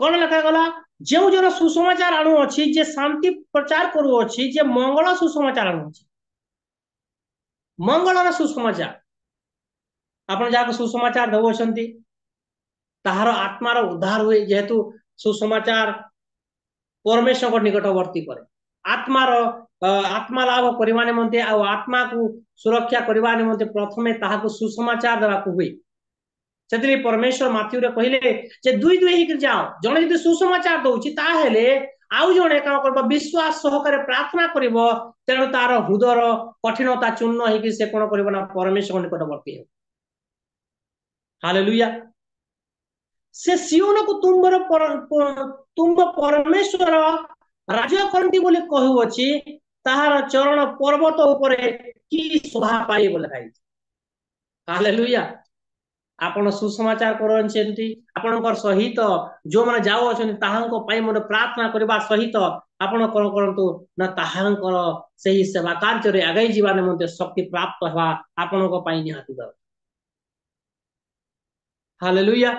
कौन लिखा गला? जेउ जन सुसमाचार आणुअछि, जे शांति प्रचार करूअछि, जे मंगल सुसमाचार आणुअछि। मंगलर सुसमाचार आपण जाको सुसमाचार दउछंती ताहार आत्मार उद्धार हुए। जेहेतु सुसमाचार परमेश्वर को निकटवर्ती करे, आत्मार आत्मा लाभ करबा निमंते आ आत्मा को सुरक्षा करबा निमंते प्रथमे ताहाको सुसमाचार देबाको हुए। सेतरी परमेश्वर माथ्यू रे कहिले जे दुई दुई हिक जाओ, जणे जदि सुसमाचार दउछि ताहेले आउ जणे काम करबा विश्वास सहकारे प्रार्थना करिवो, तेणु तार हृदयर कठिनता चूर्ण हेकि से कोन करिवो ना परमेश्वर निकटवर्ती हे। हालेलुया। से सियोन को तुम्ब परमेश्वर राज्य करंती बोले कहूअछि, ताहार चरण पर्वत उपरे की शोभा पाए बोले भाई। हालेलुया। आपण सुसमाचार करछेंती, आपणकर सहित जो माने जाओ अछन ताहांको पई मोर प्रार्थना करबा सहित आपण कोन करंतु ना ताहांकर सही सेवा कार्य रे आगे जीवा निमंते शक्ति प्राप्त हवा आपणको पई निहाती दर। हालेलुया।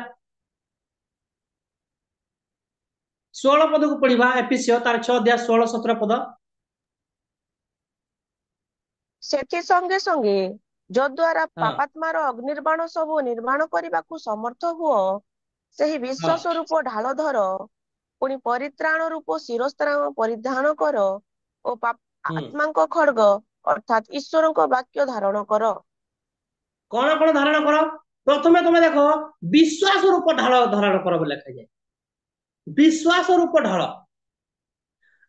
16 पद को पढ़िबा। एफिसियो तार 6 अध्याय 16-17 पद। सेथि संगे संगे जो द्वारा पापात्मार अग्निर्बाण सब निर्माण करने को समर्थ हुओ, सही विश्वास रूप ढाल धर। पुणी परित्राण रूप शिरस्त्राण परिधान कर और आत्मा को खड्ग अर्थात ईश्वर को वाक्य धारण कर। कौन कौन धारण कर? प्रथमे तुम देखो विश्वास रूप ढाल धारण कर बोले लिखा जाए। विश्वास रूप ढाल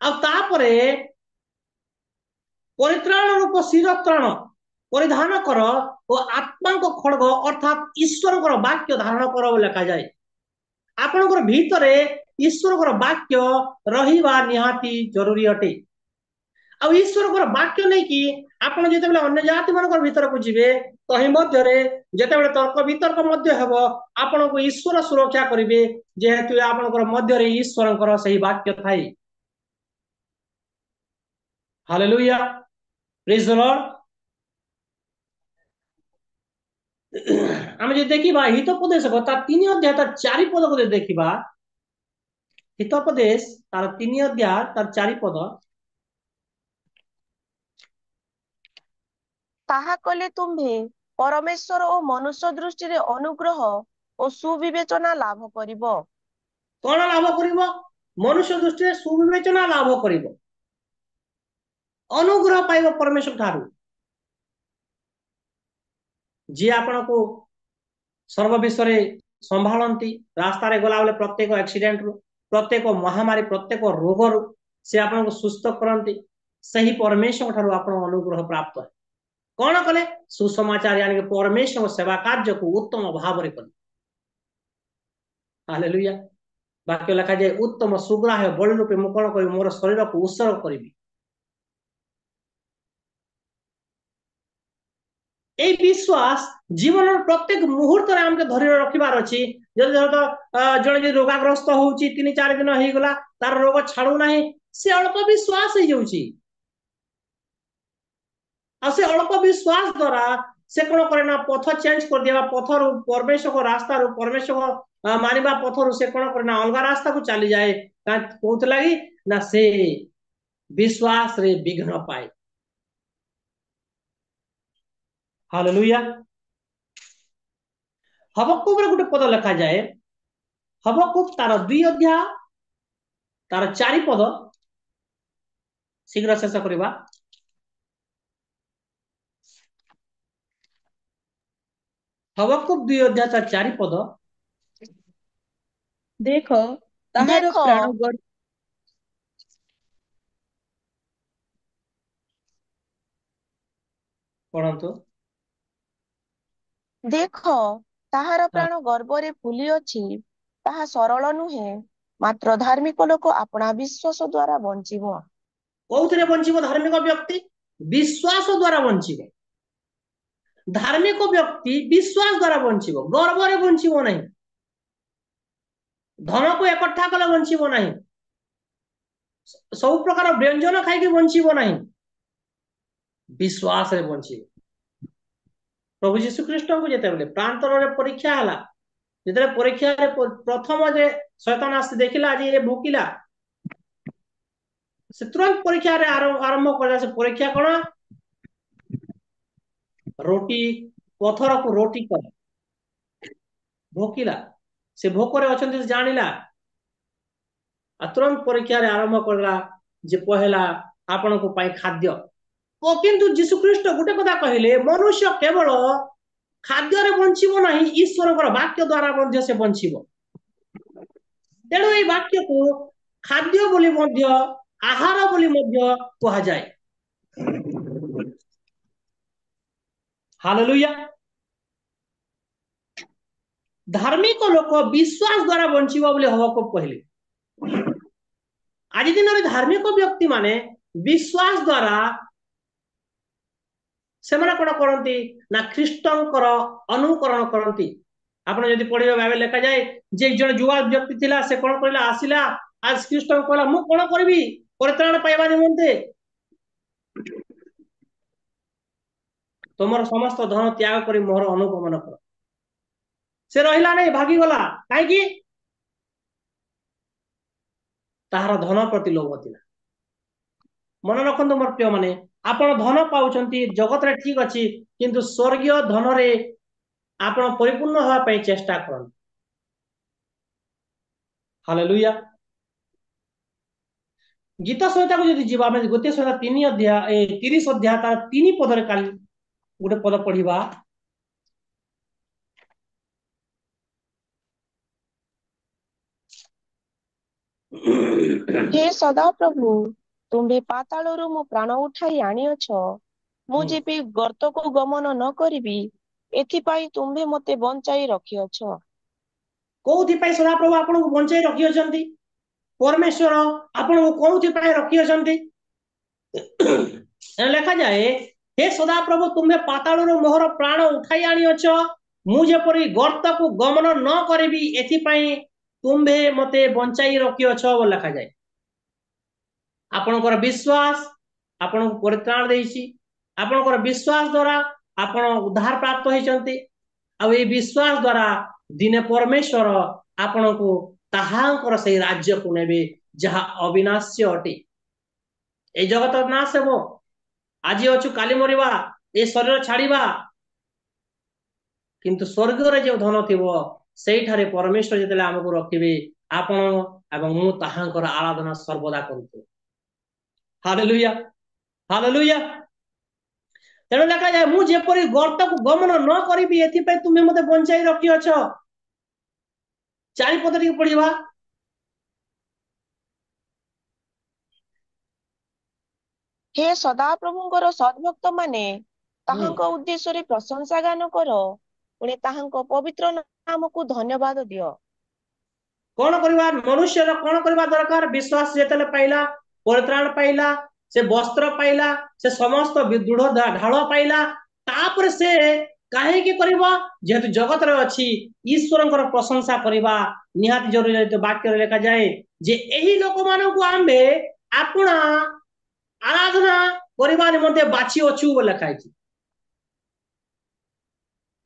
आ तापरे परित्राण रूप शिरस्त्राण परिधान कर और आत्मा को खड्ग अर्थात ईश्वर वाक्य धारण कर लिखा जाए। आपणकर भीतरे ईश्वर वाक्य रहिबा निहाती जरूरी अटे। ଆଉ ଈଶ୍ୱରଙ୍କର ବାକ୍ୟ ନେଇକି ଆପଣ ଯେତେବେଳେ ଅନ୍ୟ ଜାତି ମାନଙ୍କର ଭିତରକୁ ଯିବେ ତହିଁ ମଧ୍ୟରେ ଯେତେବେଳେ ତର୍କ ବିତର୍କ ମଧ୍ୟ ହେବ ଆପଣଙ୍କୁ ଈଶ୍ୱର ସୁରକ୍ଷା କରିବେ ଯେହେତୁ ଆପଣଙ୍କର ମଧ୍ୟରେ ଈଶ୍ୱରଙ୍କର ସେହି ବାକ୍ୟ ଥାଏ। ହାଲେଲୁୟା, ପ୍ରେଜ୍ ଦ ଲର୍ଡ। ଆମେ ଯଦି ଦେଖିବା ହିତୋପଦେଶ ତାର 3 ଅଧ୍ୟାୟ ତାର 4 ପଦକୁ ଯଦି ଦେଖିବା, ହିତୋପଦେଶ ତାର 3 ଅଧ୍ୟାୟ ତାର 4 ପଦ, ତାହା କଲେ ତୁମ୍ଭେ ପରମେଶ୍ୱର ଓ ମନୁଷ୍ୟ ଦୃଷ୍ଟିରେ ଅନୁଗ୍ରହ ଓ ସୁବିବେଚନା ଲାଭ କରିବ। କଣ ଲାଭ କରିବ? ମନୁଷ୍ୟ ଦୃଷ୍ଟିରେ ସୁବିବେଚନା ଲାଭ କରିବ, ଅନୁଗ୍ରହ ପାଇବ ପରମେଶ୍ୱର ଠାରୁ, ଯିଏ ଆପଣଙ୍କୁ ସର୍ବ ବିଷୟରେ ସମ୍ଭାଳନ୍ତି। ରାସ୍ତାରେ ଗଲାବେଳେ ପ୍ରତ୍ୟେକ ଆକ୍ସିଡେଣ୍ଟରୁ, ପ୍ରତ୍ୟେକ ମହାମାରୀ, ପ୍ରତ୍ୟେକ ରୋଗରୁ ସେ ଆପଣଙ୍କୁ ସୁସ୍ଥ କରନ୍ତି। ସେହି ପରମେଶ୍ୱର ଠାରୁ ଆପଣ ଅନୁଗ୍ରହ ପ୍ରାପ୍ତ। କଣ କଲେ? ସୁସମାଚାର ଆଣିକି ପରମେଶ୍ୱର ସେବା କାର୍ଯ୍ୟକୁ ଉତ୍ତମ ଭାବରେ କଲେ। ହାଲେଲୁୟା। ବାକ୍ୟ ଲେଖାଯାଏ ଉତ୍ତମ ସୁଗ୍ରାହ୍ୟ ବଳି ରୂପେ ମୁଁ କଣ କରିବି? ମୋର ଶରୀରକୁ ଉତ୍ସର୍ଗ କରିବି। এই বিশ্বাস জীবনের প্রত্যেক মুহূর্তে আমাকে ধরে রাখবার ଅଛି। যদি ধরো জনে যদি ରୋଗାଗ୍ରସ୍ତ ହଉଛି 3-4 ଦିନ ହେଇଗଲା ତାର ରୋଗ ଛାଡୁ ନାହିଁ, ସେ ଅଳ୍ପ ବିଶ୍ୱାସ ହେଇଯାଉଛି। ଆଉ ସେ ଅଳ୍ପ ବିଶ୍ୱାସ ଦ୍ୱାରା ସେ କଣ କରେ ନା ପଥ ଚେଞ୍ଜ କରିଦେବା, ପଥରୁ ପରମେଶ୍ୱର ରାସ୍ତାରୁ ପରମେଶ୍ୱର ମାନିବା ପଥରୁ ସେ କଣ କରେ ନା ଅଲଗା ରାସ୍ତାକୁ ଚାଲିଯାଏ। କୋଉଥିଲାଗି ନା ସେ ବିଶ୍ୱାସରେ ବିଘ୍ନ ପାଏ। ହାଲେଲୁୟା। ହବକୁକରେ ଗୋଟେ ପଦ ଲେଖାଯାଏ, ହବକୁକ ତାର 2 ଅଧ୍ୟାୟ ତାର 4 ପଦ, ଶୀଘ୍ର ଶେଷ କରିବା। ହବକୁକ 2 ଅଧ୍ୟାୟ ତାର 4 ପଦ, ଦେଖ ତାହାର ଦେଖ ପ୍ରାଣ ପଢନ୍ତୁ। ଦେଖ ତାହାର ପ୍ରାଣ ଗର୍ବରେ ଫୁଲି ଅଛି, ତାହା ସରଳ ନୁହେଁ, ମାତ୍ର ଧାର୍ମିକ ଲୋକ ଆପଣା ବିଶ୍ୱାସ ଦ୍ୱାରା ବଞ୍ଚିବ। କୋଉଥିରେ ବଞ୍ଚିବ ଧାର୍ମିକ ବ୍ୟକ୍ତି? ବିଶ୍ୱାସ ଦ୍ୱାରା ବଞ୍ଚିବ। ଧାର୍ମିକ ବ୍ୟକ୍ତି ବିଶ୍ୱାସ ଦ୍ୱାରା ବଞ୍ଚିବ, ଗର୍ବରେ ବଞ୍ଚିବ ନାହିଁ, ଧନକୁ ଏକଠା କଲେ ବଞ୍ଚିବ ନାହିଁ, ସବୁ ପ୍ରକାର ବ୍ୟଞ୍ଜନ ଖାଇକି ବଞ୍ଚିବ ନାହିଁ, ବିଶ୍ୱାସରେ ବଞ୍ଚିବ। ପ୍ରଭୁ ଯୀଶୁ ଖ୍ରୀଷ୍ଟଙ୍କୁ ଯେତେବେଳେ ପ୍ରାନ୍ତରରେ ପରୀକ୍ଷା ହେଲା, ଯେତେବେଳେ ପରୀକ୍ଷାରେ ପ୍ରଥମ ଯେ ଶୈତାନ ଆସି ଦେଖିଲା ଯେ ଏ ଭୋକିଲା, ସେ ତୁରନ୍ତ ପରୀକ୍ଷାରେ ଆରମ୍ଭ କଲା। ସେ ପରୀକ୍ଷା କଣ? ରୋଟି, ପଥରକୁ ରୋଟି କର। ଭୋକିଲା, ସେ ଭୋକରେ ଅଛନ୍ତି ଜାଣିଲା, ତୁରନ୍ତ ପରୀକ୍ଷାରେ ଆରମ୍ଭ କଲା ଯେ ପହେଲା ଆପଣଙ୍କ ପାଇଁ ଖାଦ୍ୟ। କିନ୍ତୁ ଯୀଶୁଖ୍ରୀଷ୍ଟ ଗୋଟେ କଥା କହିଲେ, ମନୁଷ୍ୟ କେବଳ ଖାଦ୍ୟରେ ବଞ୍ଚିବ ନାହିଁ, ଈଶ୍ୱରଙ୍କର ବାକ୍ୟ ଦ୍ୱାରା ମଧ୍ୟ ସେ ବଞ୍ଚିବ। ତେଣୁ এই ବାକ୍ୟକୁ ଖାଦ୍ୟ ବୋଲି ମଧ୍ୟ, ଆହାର ବୋଲି ମଧ୍ୟ କୁହାଯାଏ। ହାଲେଲୁୟା। ଧାର୍ମିକ ଲୋକ ବିଶ୍ୱାସ ଦ୍ୱାରା ବଞ୍ଚିବ ବୋଲି ହବକୁକ କହିଲେ। ଆଜି ଦିନରେ ଧାର୍ମିକ ବ୍ୟକ୍ତି ମାନେ ବିଶ୍ୱାସ ଦ୍ୱାରା ସେମାନେ କଣ କରନ୍ତି ନା ଖ୍ରୀଷ୍ଟଙ୍କର ଅନୁକରଣ କରନ୍ତି। ଆପଣ ଯଦି ପଢିବେ ବାଇବେଲ ଲେଖାଯାଏ ଯେ ଜଣେ ଯୁବା ବ୍ୟକ୍ତି ଥିଲା, ସେ କଣ କହିଲା? ଆସିଲା ଆଜ ଖ୍ରୀଷ୍ଟଙ୍କୁ କହିଲା, ମୁଁ କଣ କରିବି ପରିତ୍ରାଣ ପାଇବା ନିମନ୍ତେ? ତମର ସମସ୍ତ ଧନ ତ୍ୟାଗ କରି ମୋର ଅନୁଗମନ କର। ସେ ରହିଲା ନାହିଁ, ଭାଗିଗଲା। କାହିଁକି? ତାହାର ଧନ ପ୍ରତି ଲୋଭ ଥିଲା। ମନେ ରଖନ୍ତୁ ମୋର ପ୍ରିୟ ମାନେ, ଆପଣ ଧନ ପାଉଛନ୍ତି ଜଗତରେ ଠିକ ଅଛି, କିନ୍ତୁ ସ୍ୱର୍ଗୀୟ ଧନରେ ଆପଣ ପରିପୂର୍ଣ୍ଣ ହେବା ପାଇଁ ଚେଷ୍ଟା କରନ୍ତୁ। ହାଲେଲୁୟା। ଗୀତ ସଂହିତାକୁ ଯଦି ଯିବା, ଆମେ ଗୋଟିଏ ସଂହିତା 3 ଅଧ୍ୟାୟ 30 ଅଧ୍ୟାୟ ତାର 3 ପଦରେ କାଲି ଗୋଟେ ପଦ ପଢିବା। ହେ ସଦାପ୍ରଭୁ, ତୁମ୍ଭେ ପାତାଳରୁ ମୋ ପ୍ରାଣ ଉଠାଇ ଆଣିଅଛ। ମୁଁ ଯେପି ଗର୍ତ୍ତକୁ ଗମନ ନ କରିବି, ଏଥିପାଇଁ ତୁମ୍ଭେ ମୋତେ ବଞ୍ଚାଇ ରଖିଅଛ। କୋଉଥିପାଇଁ ସଦାପ୍ରଭୁ ଆପଣଙ୍କୁ ବଞ୍ଚାଇ ରଖିଅଛନ୍ତି? ପରମେଶ୍ୱର ଆପଣଙ୍କୁ କୋଉଥିପାଇଁ ରଖିଅଛନ୍ତି? ଲେଖା ଯାଏ, हे सदाप्रभु तुम्हें पाताळରୁ मोहर प्राण उठाई आनिଅଛ, ମୁଁ ଯେପରି ଗର୍ତ୍ତକୁ ଗମନ ନ କରିବି ଏଥିପାଇଁ ତୁମ୍ଭେ ମତେ ବଞ୍ଚାଇ ରଖିଅଛ ବୋଲି ଲେଖାଯାଏ। ଆପଣଙ୍କର ବିଶ୍ୱାସ ଆପଣଙ୍କୁ ପରିତ୍ରାଣ ଦେଇଛି, ଆପଣଙ୍କର ବିଶ୍ୱାସ ଦ୍ୱାରା ଆପଣ ଉଦ୍ଧାର ପ୍ରାପ୍ତ ହେଇଛନ୍ତି, ଆଉ ଏଇ ବିଶ୍ୱାସ ଦ୍ୱାରା ଦିନେ ପରମେଶ୍ୱର ଆପଣଙ୍କୁ ତାହାଙ୍କର ସେଇ ରାଜ୍ୟକୁ ନେବେ ଯାହା ଅବିନାଶ୍ୟ ଅଟେ। এই জগତ ନାଶ ହେବ, ଆଜି ଅଛୁ କାଲି ମରିବା, ଏ ଶରୀର ଛାଡିବା, କିନ୍ତୁ ସ୍ୱର୍ଗରେ ଯେଉଁ ଧନ ଥିବ ସେଇଠାରେ ପରମେଶ୍ୱର ଯେତେବେଳେ ଆମକୁ ରଖିବେ, ଆପଣ ଏବଂ ମୁଁ ତାହାଙ୍କର ଆରାଧନା ସର୍ବଦା କରୁଛୁ। Hallelujah, hallelujah. ତେଣୁ ଲେଖାଯାଏ, ମୁଁ ଯେପରି ଗର୍ତ୍ତକୁ ଗମନ ନ କରିବି ଏଥିପାଇଁ ତୁମେ ମତେ ବଞ୍ଚାଇ ରଖିଅଛ। ଚାରିପଦ ଟିକେ ପଢିବା। हे ସଦାପ୍ରଭୁଙ୍କର ସଦ୍ଭକ୍ତ ମାନେ ତାହାଙ୍କ ଉଦ୍ଦେଶ୍ୟରେ ପ୍ରଶଂସା ଗାନ କର, ପୁଣି ତାହାଙ୍କ ପବିତ୍ର ନାମକୁ ଧନ୍ୟବାଦ ଦିଅ। କଣ କରିବା? ମନୁଷ୍ୟର କଣ କରିବା ଦରକାର? ବିଶ୍ୱାସ ଯେତେବେଳେ ପାଇଲା, ପରିତ୍ରାଣ ପାଇଲା, ସେ ବସ୍ତ୍ର ପାଇଲା, ସେ ସମସ୍ତ ଦୃଢ ଢାଳ ପାଇଲା, ତାପରେ ସେ କାହିଁକି କରିବ? ଯେହେତୁ ଜଗତରେ ଅଛି, ଈଶ୍ୱରଙ୍କର ପ୍ରଶଂସା କରିବା ନିହାତି ଜରୁରୀ। ବାକ୍ୟରେ ଲେଖାଯାଏ ଯେ ଏହି ଲୋକମାନଙ୍କୁ ଆମ୍ଭେ ଆପଣା ଆରାଧନା କରିବା ନିମନ୍ତେ ବାଛି ଅଛୁ ବୋଲି ଲେଖା ହେଇଛି।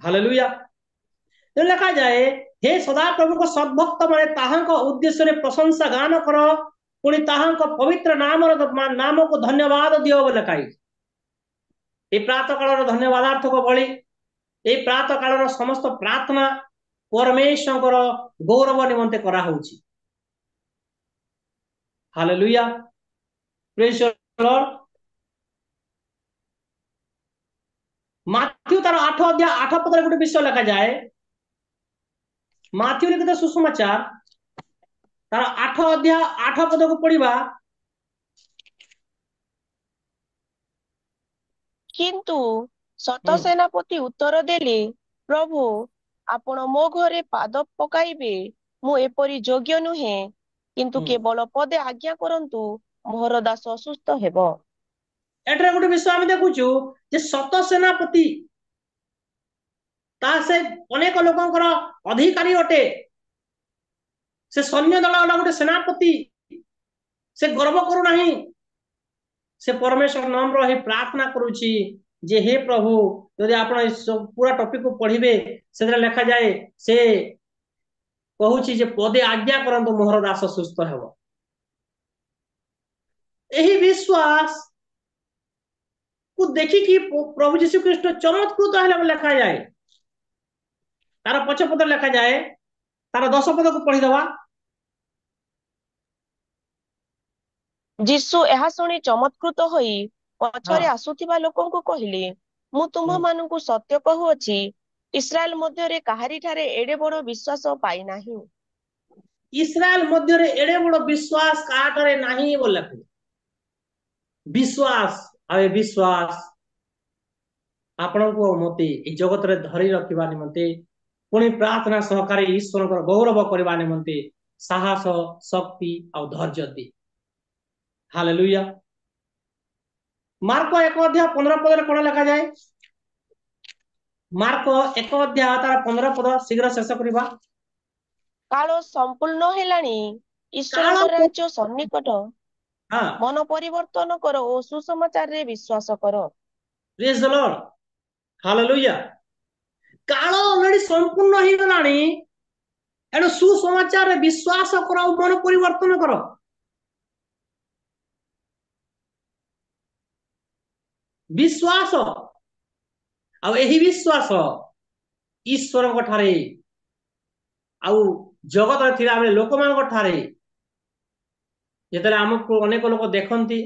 ହାଲେଲୁୟା। ଲେଖାଯାଏ, हे ସଦାପ୍ରଭୁଙ୍କ ସଦ୍ଭକ୍ତ ମାନେ ତାହାଙ୍କ ଉଦ୍ଦେଶ୍ୟରେ ପ୍ରଶଂସା ଗାନ କର, ପୁଣି ତାହାଙ୍କ ପବିତ୍ର ନାମକୁ ଧନ୍ୟବାଦ ଦିଅ ବୋଲି ଲେଖା ହେଇଛି। এই ପ୍ରାତଃ କାଳର ଧନ୍ୟବାଦାର୍ଥକ ଭଳି এই ପ୍ରାତଃ କାଳର ସମସ୍ତ ପ୍ରାର୍ଥନା ପରମେଶ୍ୱରଙ୍କର ଗୌରବ ନିମନ୍ତେ କରାହଉଛି। ହାଲେଲୁୟା, ପ୍ରେଜ୍ ଦ ଲର୍ଡ। ମାଥ୍ୟୁ ତାର 8 ଅଧ୍ୟାୟ 8 ପଦରେ ଗୋଟେ ବିଷୟ ଲେଖାଯାଏ। ମାଥ୍ୟୁ ଲିଖିତ ସୁସମାଚାର ତାର 8 ଅଧ୍ୟାୟ 8 ପଦକୁ ପଢିବା। କିନ୍ତୁ ଶତ ସେନାପତି ଉତ୍ତର ଦେଲେ, ପ୍ରଭୁ ଆପଣ ମୋ ଘରେ ପାଦ ପକାଇବେ, ମୁଁ ଏପରି ଯୋଗ୍ୟ ନୁହେଁ, କିନ୍ତୁ କେବଳ ପଦେ ଆଜ୍ଞା କରନ୍ତୁ, ମୋର ଦାସ ଅସୁସ୍ଥ ହେବ। ଏଠାରେ ଗୋଟେ ବିଷୟ ଆମେ ଦେଖୁଛୁ ଯେ ଶତ ସେନାପତି ତା ସେ ଅନେକ ଲୋକଙ୍କର ଅଧିକାରୀ ଅଟେ, ସେ ସୈନ୍ୟ ଦଳ ଗୋଟେ ସେନାପତି, ସେ ଗର୍ବ କରୁନାହିଁ, ସେ ପରମେଶ୍ୱର ନମ୍ର ହେଇ ପ୍ରାର୍ଥନା କରୁଛି ଯେ हे ପ୍ରଭୁ, ଯଦି ଆପଣ ପୁରା ଟପିକ ପଢିବେ ସେଥିରେ ଲେଖାଯାଏ ସେ କହୁଛି ଯେ ପଦେ ଆଜ୍ଞା କରନ୍ତୁ, ମୋହର ଦାସ ସୁସ୍ଥ ହେବ। ଏହି ବିଶ୍ୱାସ କୁ ଦେଖିକି ପ୍ରଭୁ ଯୀଶୁ ଖ୍ରୀଷ୍ଟ ଚମତ୍କୃତ ହେଲେ ଲେଖାଯାଏ। ତାର ପଛପଦ ଲେଖାଯାଏ, ତାର 10 ପଦକୁ ପଢିଦବା। ଯୀଶୁ ଏହା ଶୁଣି ଚମତ୍କୃତ ହୋଇ ପଛରେ ଆସୁଥିବା ଲୋକଙ୍କୁ କହିଲେ, ମୁଁ ତୁମ୍ଭମାନଙ୍କୁ ସତ୍ୟ କହୁଅଛି, ଇସ୍ରାଏଲ ମଧ୍ୟରେ କାହାରିଠାରେ ଏଡେ ବଡ ବିଶ୍ୱାସ ପାଇନାହିଁ। ଇସ୍ରାଏଲ ମଧ୍ୟରେ ଏଡେ ବଡ ବିଶ୍ୱାସ କାହାଠାରେ ନାହିଁ ବୋଲି ଲେଖେ। ବିଶ୍ୱାସ ଆଉ ଏ ବିଶ୍ୱାସ ଆପଣଙ୍କୁ ଆଉ ମତେ ଏ ଜଗତରେ ଧରି ରଖିବା ନିମନ୍ତେ, ପୁଣି ପ୍ରାର୍ଥନା ସହକାରେ ଈଶ୍ୱରଙ୍କର ଗୌରବ କରିବା ନିମନ୍ତେ ସାହସ, ଶକ୍ତି ଆଉ ଧୈର୍ଯ୍ୟ ଦିଏ। ହାଲେଲୁୟା। ମାର୍କ 1 ଅଧ୍ୟାୟ 15 ପଦରେ କଣ ଲେଖାଯାଏ? ମାର୍କ 1 ଅଧ୍ୟାୟ ତାର 15 ପଦ ଶୀଘ୍ର ଶେଷ କରିବା। କାଳ ସମ୍ପୂର୍ଣ୍ଣ ହେଲାଣି, ଈଶ୍ୱରଙ୍କ ରାଜ୍ୟ ସନ୍ନିକଟ, ମନ ପରିବର୍ତ୍ତନ କର ଓ ସୁସମାଚାରରେ ବିଶ୍ୱାସ କର। ପ୍ରେଜ୍ ଦ ଲର୍ଡ, ହାଲେଲୁୟା। କାଳ ଅଲରେଡି ସମ୍ପୂର୍ଣ୍ଣ ହେଇଗଲାଣି, ଏଣୁ ସୁସମାଚାରରେ ବିଶ୍ୱାସ କର ଆଉ ମନ ପରିବର୍ତ୍ତନ କର। ବିଶ୍ୱାସ ଆଉ ଏହି ବିଶ୍ୱାସ ଈଶ୍ୱରଙ୍କ ଠାରେ ଆଉ ଜଗତରେ ଥିବା ବେଳେ ଲୋକମାନଙ୍କ ଠାରେ ଯେତେବେଳେ ଆମକୁ ଅନେକ ଲୋକ ଦେଖନ୍ତି,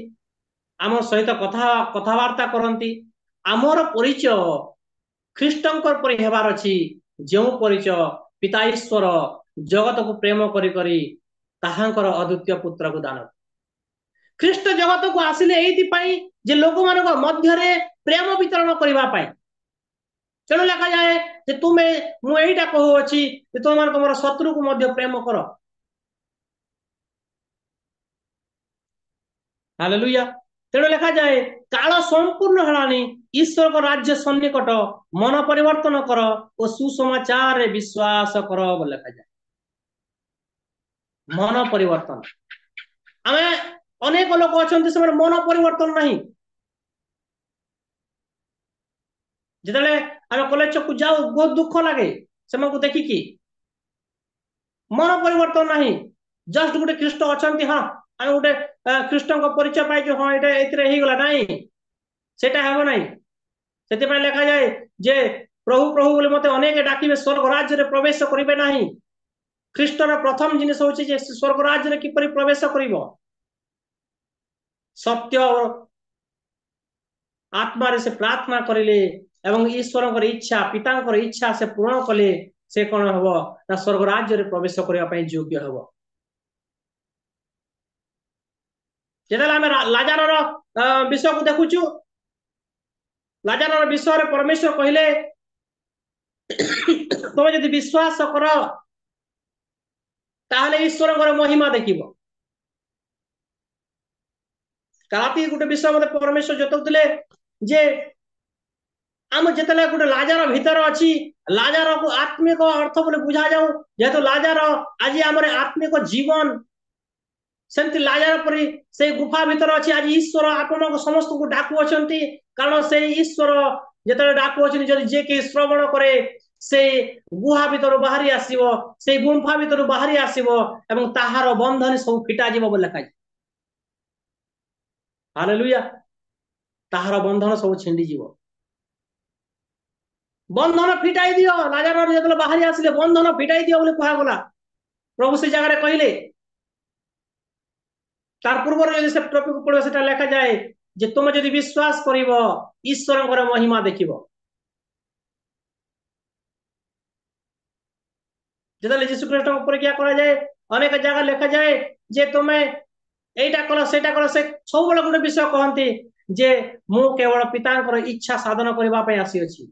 ଆମ ସହିତ କଥାବାର୍ତ୍ତା କରନ୍ତି, ଆମର ପରିଚୟ ଖ୍ରୀଷ୍ଟଙ୍କର ପରି ହେବାର ଅଛି, ଯେଉଁ ପରିଚୟ ପିତା ଈଶ୍ୱର ଜଗତକୁ ପ୍ରେମ କରି କରି ତାହାଙ୍କର ଅଦ୍ୱିତୀୟ ପୁତ୍ରକୁ ଦାନ। ଖ୍ରୀଷ୍ଟ ଜଗତକୁ ଆସିଲେ ଏଇଥିପାଇଁ ଯେ ଲୋକମାନଙ୍କ ମଧ୍ୟରେ ପ୍ରେମ ବିତରଣ କରିବା ପାଇଁ। ତେଣୁ ଲେଖାଯାଏ ଯେ ମୁଁ ଏଇଟା କହୁଅଛି ଯେ ତୁମମାନେ ତୁମର ଶତ୍ରୁକୁ ମଧ୍ୟ ପ୍ରେମ କର। ହାଲେଲୁୟା। तेणु लिखा जाए काल संपूर्ण हेलानी ईश्वर को राज्य सन्निकट मन परिवर्तन कर और सुसमाचार रे विश्वास कर बोले लिखा जाए मन परिवर्तन आमे अनेक लोक अछंती से मन परिवर्तन नहीं जितने आम कॉलेज को जाऊ बहुत दुख लगे से देखिकी मन परिवर्तन नहीं जस्ट गोटे ख्रीष्ट अच्छा हाँ आम गोटे ख्रीष्ट परिचय पाई हाँ ये नहीं सेटा हेब नहीं से लिखा जाए जे प्रभु प्रभु बोले मते अनेक डाकिबे स्वर्ग राज्य रे प्रवेश करिवे नहीं ख्रीष्टर प्रथम जिनिस होछि जे स्वर्ग राज्य रे किपरि प्रवेश करिवो सत्य और आत्मा रे से प्रार्थना करिले एवं ईश्वर इच्छा पिता इच्छा से पूर्ण कले से कौन हम ना स्वर्ग राज्य रे प्रवेश करने योग्य हम जेतेला आमे लाजार विषय को देखुचु लाजार विषय परमेश्वर कहले तुम यदि विश्वास कर ताहले ईश्वर महिमा देखिब काती गोटे विषय मत परमेश्वर जतौले जे आम जिते गोटे लाजार भीतर अच्छी लाजार को आत्मिक अर्थ बोले बुझा जाऊ जेहेतु लाजार आज आम आत्मिक जीवन सेमती लाजार परी से गुफा भीतर अच्छी आज ईश्वर आपण समस्त को डाकू अच्छा कारण से ईश्वर जिते डाकू अच्छे जे कि श्रवण करे से गुहा भीतर बाहरी आसो से गुंफा भीतर बाहरी आसो एवं ताहार बंधन सब फिटा जीव बोले लिखा हालेलुया ताहार बंधन सब छिंडी जीव बंधन फिटाई दियो लाजार जो बाहरी आसिले बंधन फिटाई दियो बोले कहगला प्रभु से जगह कहले तार पूर्व जो से टॉपिक पड़ो से लिखा जाए जे तुम यदि विश्वास करिवो ईश्वर महिमा देखिबो जेतले यीशु ख्रीष्ट ऊपर क्या करा जाए अनेक जगह लिखा जाए जे तुम्हें एटा कल सेटा कल से सब बड़ गोटे विषय कहती जे मु केवल पितांकर इच्छा साधन करबा पई आसी अछि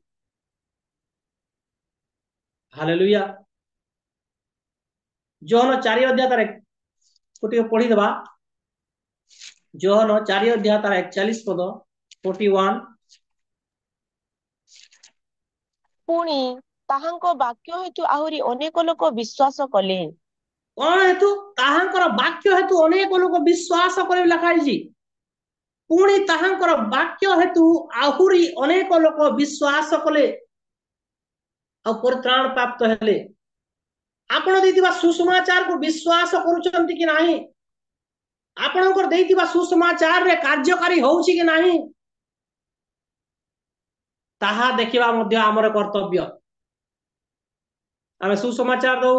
हालेलुया जोहन 4 अध्याय तार कोटी पढ़ी देबा जोहन 4 अध्याय तार 41 पद 41 पुणी ताहांको वाक्य हेतु आहुरी अनेक लोक विश्वास कले कौन हेतु ताहांकर वाक्य हेतु अनेक लोक विश्वास करे लिखाई पुणी ताहांकर वाक्य हेतु आहुरी अनेक लोक विश्वास कले आ परित्राण प्राप्त हेले आपण देइतिबा सुसमाचार को विश्वास करूचंती कि नाही आपणकर देइतिबा सुसमाचार रे कार्यकारी होउची कि नाही ताहा देखिबा मध्ये हमर कर्तव्य आमे सुसमाचार दो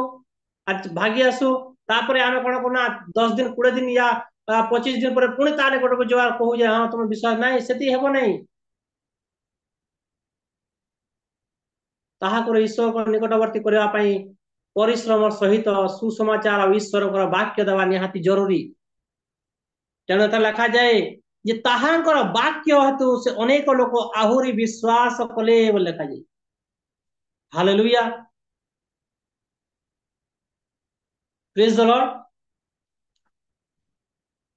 आज भागी आसु तापरे आमे कोन कोना 10 दिन 20 दिन या 25 दिन पर पुणी ताने गोटे को जवाब कहू जे हां तुम विश्वास नाही सेती हेबो नाही ताहा को ईश्वर को निकटवर्ती करबा पई परिश्रम सहित सुसमाचार और ईश्वर को वाक्य देवा निहाती जरूरी तेणु तो लिखा जाए जे ताहांकर वाक्य हेतु से अनेक लोक आहुरी विश्वास कले लिखा जाए हालेलुया प्रेज द लॉर्ड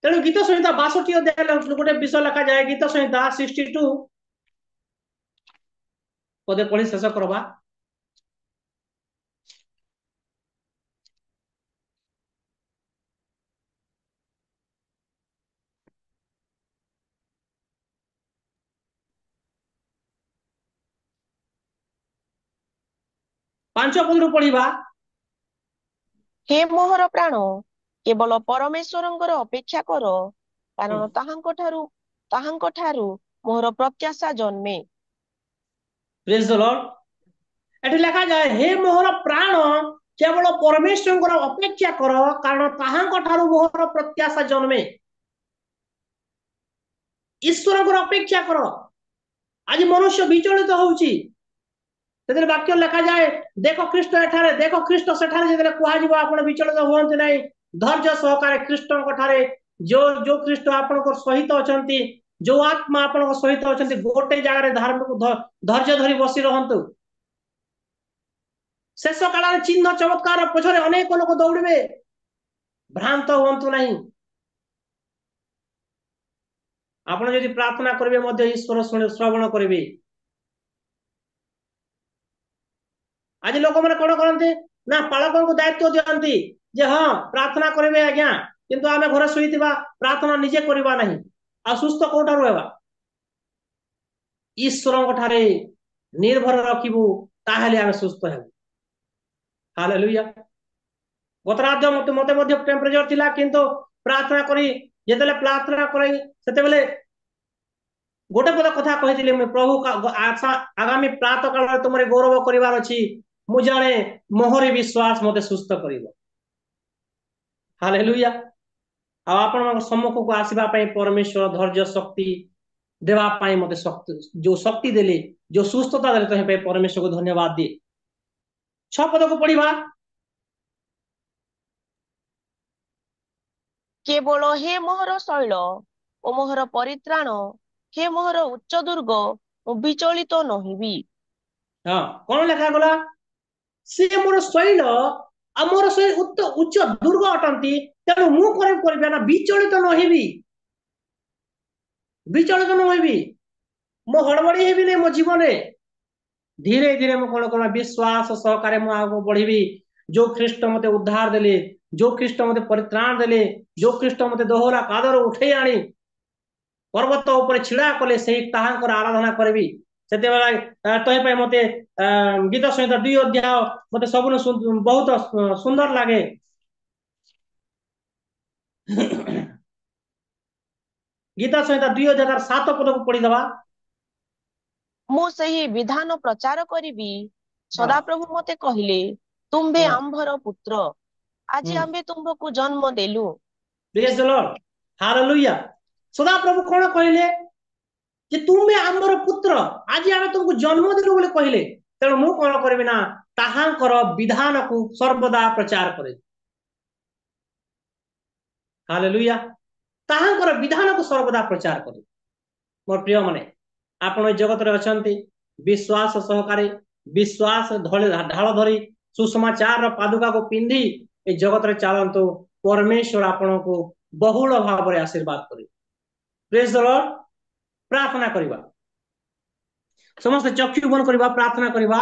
तेणु गीत संहिता 62 अध्याय गोटे विषय लिखा जाए गीत संहिता 62 पदे पढ़ी शेष करबा पांच पद पढ़ा हे मोहर प्राण केवल परमेश्वरंकर अपेक्षा कर कारण ताहांको ठारू मोहर प्रत्याशा जन्मे प्रेज द लॉर्ड एठी लिखा जाए हे मोहर प्राण केवल परमेश्वरंकर अपेक्षा कर कारण ताहांको ठारू मोहर प्रत्याशा जन्मे ईश्वरंकर अपेक्षा कर आज मनुष्य विचलित होउची तेरे वाक्य लिखा जाए देखो ख्रीष्ट एठारे देखो ख्रीष्ट सेठारे जेतले कुहा जीव आपण विचलित होंते नाही धैर्य सहकारे ख्रीष्टन ठारे जो जो ख्रीष्ट आपण को सहित अछंती जो आत्मा आपण को सहित अछंती गोटे जगह रे धार्मिक धैर्य धरी बसी रहंतु शेष काल चिन्ह चमत्कार पछरे अनेक लोक दौड़बे भ्रांत होंतु नहीं ଆପଣ ଯଦି ପ୍ରାର୍ଥନା କରିବେ ମଧ୍ୟ ଈଶ୍ୱର ଶ୍ରବଣ କରିବେ। ଆଜି ଲୋକମାନେ କଣ କରନ୍ତି ନା ପାଳକଙ୍କୁ ଦାୟିତ୍ୱ ଦିଅନ୍ତି ଯେ ହଁ ପ୍ରାର୍ଥନା କରିବେ ଆଜ୍ଞା, କିନ୍ତୁ ଆମେ ଘରେ ଶୋଇଥିବା, ପ୍ରାର୍ଥନା ନିଜେ କରିବା ନାହିଁ। ଆଉ ସୁସ୍ଥ କୋଉଠାରୁ ହେବା? ଈଶ୍ୱରଙ୍କ ଠାରେ ନିର୍ଭର ରଖିବୁ, ତାହେଲେ ଆମେ ସୁସ୍ଥ ହେବୁ। ହାଲେଲୁୟା। ଗତରାଜ୍ୟ ମତେ ମଧ୍ୟ ଟେମ୍ପରେଚର ଥିଲା, କିନ୍ତୁ ପ୍ରାର୍ଥନା କରି ଯେତେବେଳେ ପ୍ରାର୍ଥନା କରି ସେତେବେଳେ ଗୋଟେ ପଦ କଥା କହିଥିଲି, ମୁଁ ପ୍ରଭୁ ଆଗାମୀ ପ୍ରାତଃ କାଳରେ ତୁମର ଗୌରବ କରିବାର ଅଛି। ମୁଁ ଜାଣେ ମୋହରି ବିଶ୍ୱାସ ମତେ ସୁସ୍ଥ କରିବ। ହାଲେଲୁୟା। ଆଉ ଆପଣଙ୍କ ସମ୍ମୁଖକୁ ଆସିବା ପାଇଁ ପରମେଶ୍ୱର ଧୈର୍ଯ୍ୟ ଶକ୍ତି ଦେବା ପାଇଁ ମତେ ଶକ୍ତି, ଯୋଉ ଶକ୍ତି ଦେଲେ, ଯୋଉ ସୁସ୍ଥତା ଦେଲେ, ତ ପାଇଁ ପରମେଶ୍ୱରକୁ ଧନ୍ୟବାଦ ଦିଏ। 6 ପଦକୁ ପଢିବା। କେବଳ ହେ ମୋହର ଶୈଳ ଓ ମୋହର ପରିତ୍ରାଣ, ହେ ମୋହର ଉଚ୍ଚ ଦୁର୍ଗ, ମୁଁ ବିଚଳିତ ନହିବି। ହଁ, କଣ ଲେଖାଗଲା? ସେ ମୋର ଶୈଳ ଆଉ ମୋର ସେ ଉଚ୍ଚ ଦୁର୍ଗ ଅଟନ୍ତି, ତେଣୁ ମୁଁ କରିବି ନା ବିଚଳିତ ନହେବି। ବିଚଳିତ ନହେବି, ମୁଁ ହଡବଡି ହେବିନି ମୋ ଜୀବନରେ। ଧୀରେ ଧୀରେ ମୁଁ କଣ ବିଶ୍ୱାସ ସହକାରେ ମୁଁ ଆଗକୁ ବଢିବି। ଯୋଉ ଖ୍ରୀଷ୍ଟ ମତେ ଉଦ୍ଧାର ଦେଲେ, ଯୋଉ ଖ୍ରୀଷ୍ଟ ମତେ ପରିତ୍ରାଣ ଦେଲେ, ଯୋଉ ଖ୍ରୀଷ୍ଟ ମତେ ଦୋହରା କାଦର ଉଠେଇ ଆଣି ପର୍ବତ ଉପରେ ଛିଡା କଲେ, ସେଇ ତାହାଙ୍କର ଆରାଧନା କରିବି। ସେତେବେଳେ ତୋ ପାଇଁ ମତେ ଗୀତ ସହିତ 2 ଅଧ୍ୟାୟ ମତେ ସବୁଠୁ ବହୁତ ସୁନ୍ଦର ଲାଗେ। ଗୀତା ସହିତ 2:7 ପଦକୁ ପଢିଦବା। ମୁଁ ସେହି ବିଧାନ ପ୍ରଚାର କରିବି। ହଁ ସଦାପ୍ରଭୁ ମତେ କହିଲେ, ତୁମ୍ଭେ ହଁ ଆମ୍ଭର ପୁତ୍ର, ଆଜି ଆମ୍ଭେ ତୁମ୍ଭକୁ ଜନ୍ମ ଦେଲୁ। ପ୍ରେଜ୍ ଦ ଲର୍ଡ। ହାଲେଲୁୟା। ସଦାପ୍ରଭୁ କଣ କହିଲେ? ଯେ ତୁମେ ଆମର ପୁତ୍ର, ଆଜି ଆମେ ତୁମକୁ ଜନ୍ମ ଦେଲୁ ବୋଲି କହିଲେ। ତେଣୁ ମୁଁ କଣ କରିବି ନା ତାହାଙ୍କର ବିଧାନକୁ ସର୍ବଦା ପ୍ରଚାର କରେ। ହାଲେଲୁୟା। ତାହାଙ୍କର ବିଧାନକୁ ସର୍ବଦା ପ୍ରଚାର କରେ। ମୋର ପ୍ରିୟ ମାନେ, ଆପଣ ଏ ଜଗତରେ ଅଛନ୍ତି, ବିଶ୍ୱାସ ସହକାରେ, ବିଶ୍ୱାସ ଢାଳ ଧରି ସୁସମାଚାରର ପାଦୁକାକୁ ପିନ୍ଧି ଏ ଜଗତରେ ଚାଲନ୍ତୁ। ପରମେଶ୍ୱର ଆପଣଙ୍କୁ ବହୁଳ ଭାବରେ ଆଶୀର୍ବାଦ କରିବେ। ପ୍ରେଜ୍ ଦ ଲର୍ଡ। ପ୍ରାର୍ଥନା କରିବା। ସମସ୍ତେ ଚକ୍ଷୁ ବନ୍ଦ କରିବା, ପ୍ରାର୍ଥନା କରିବା।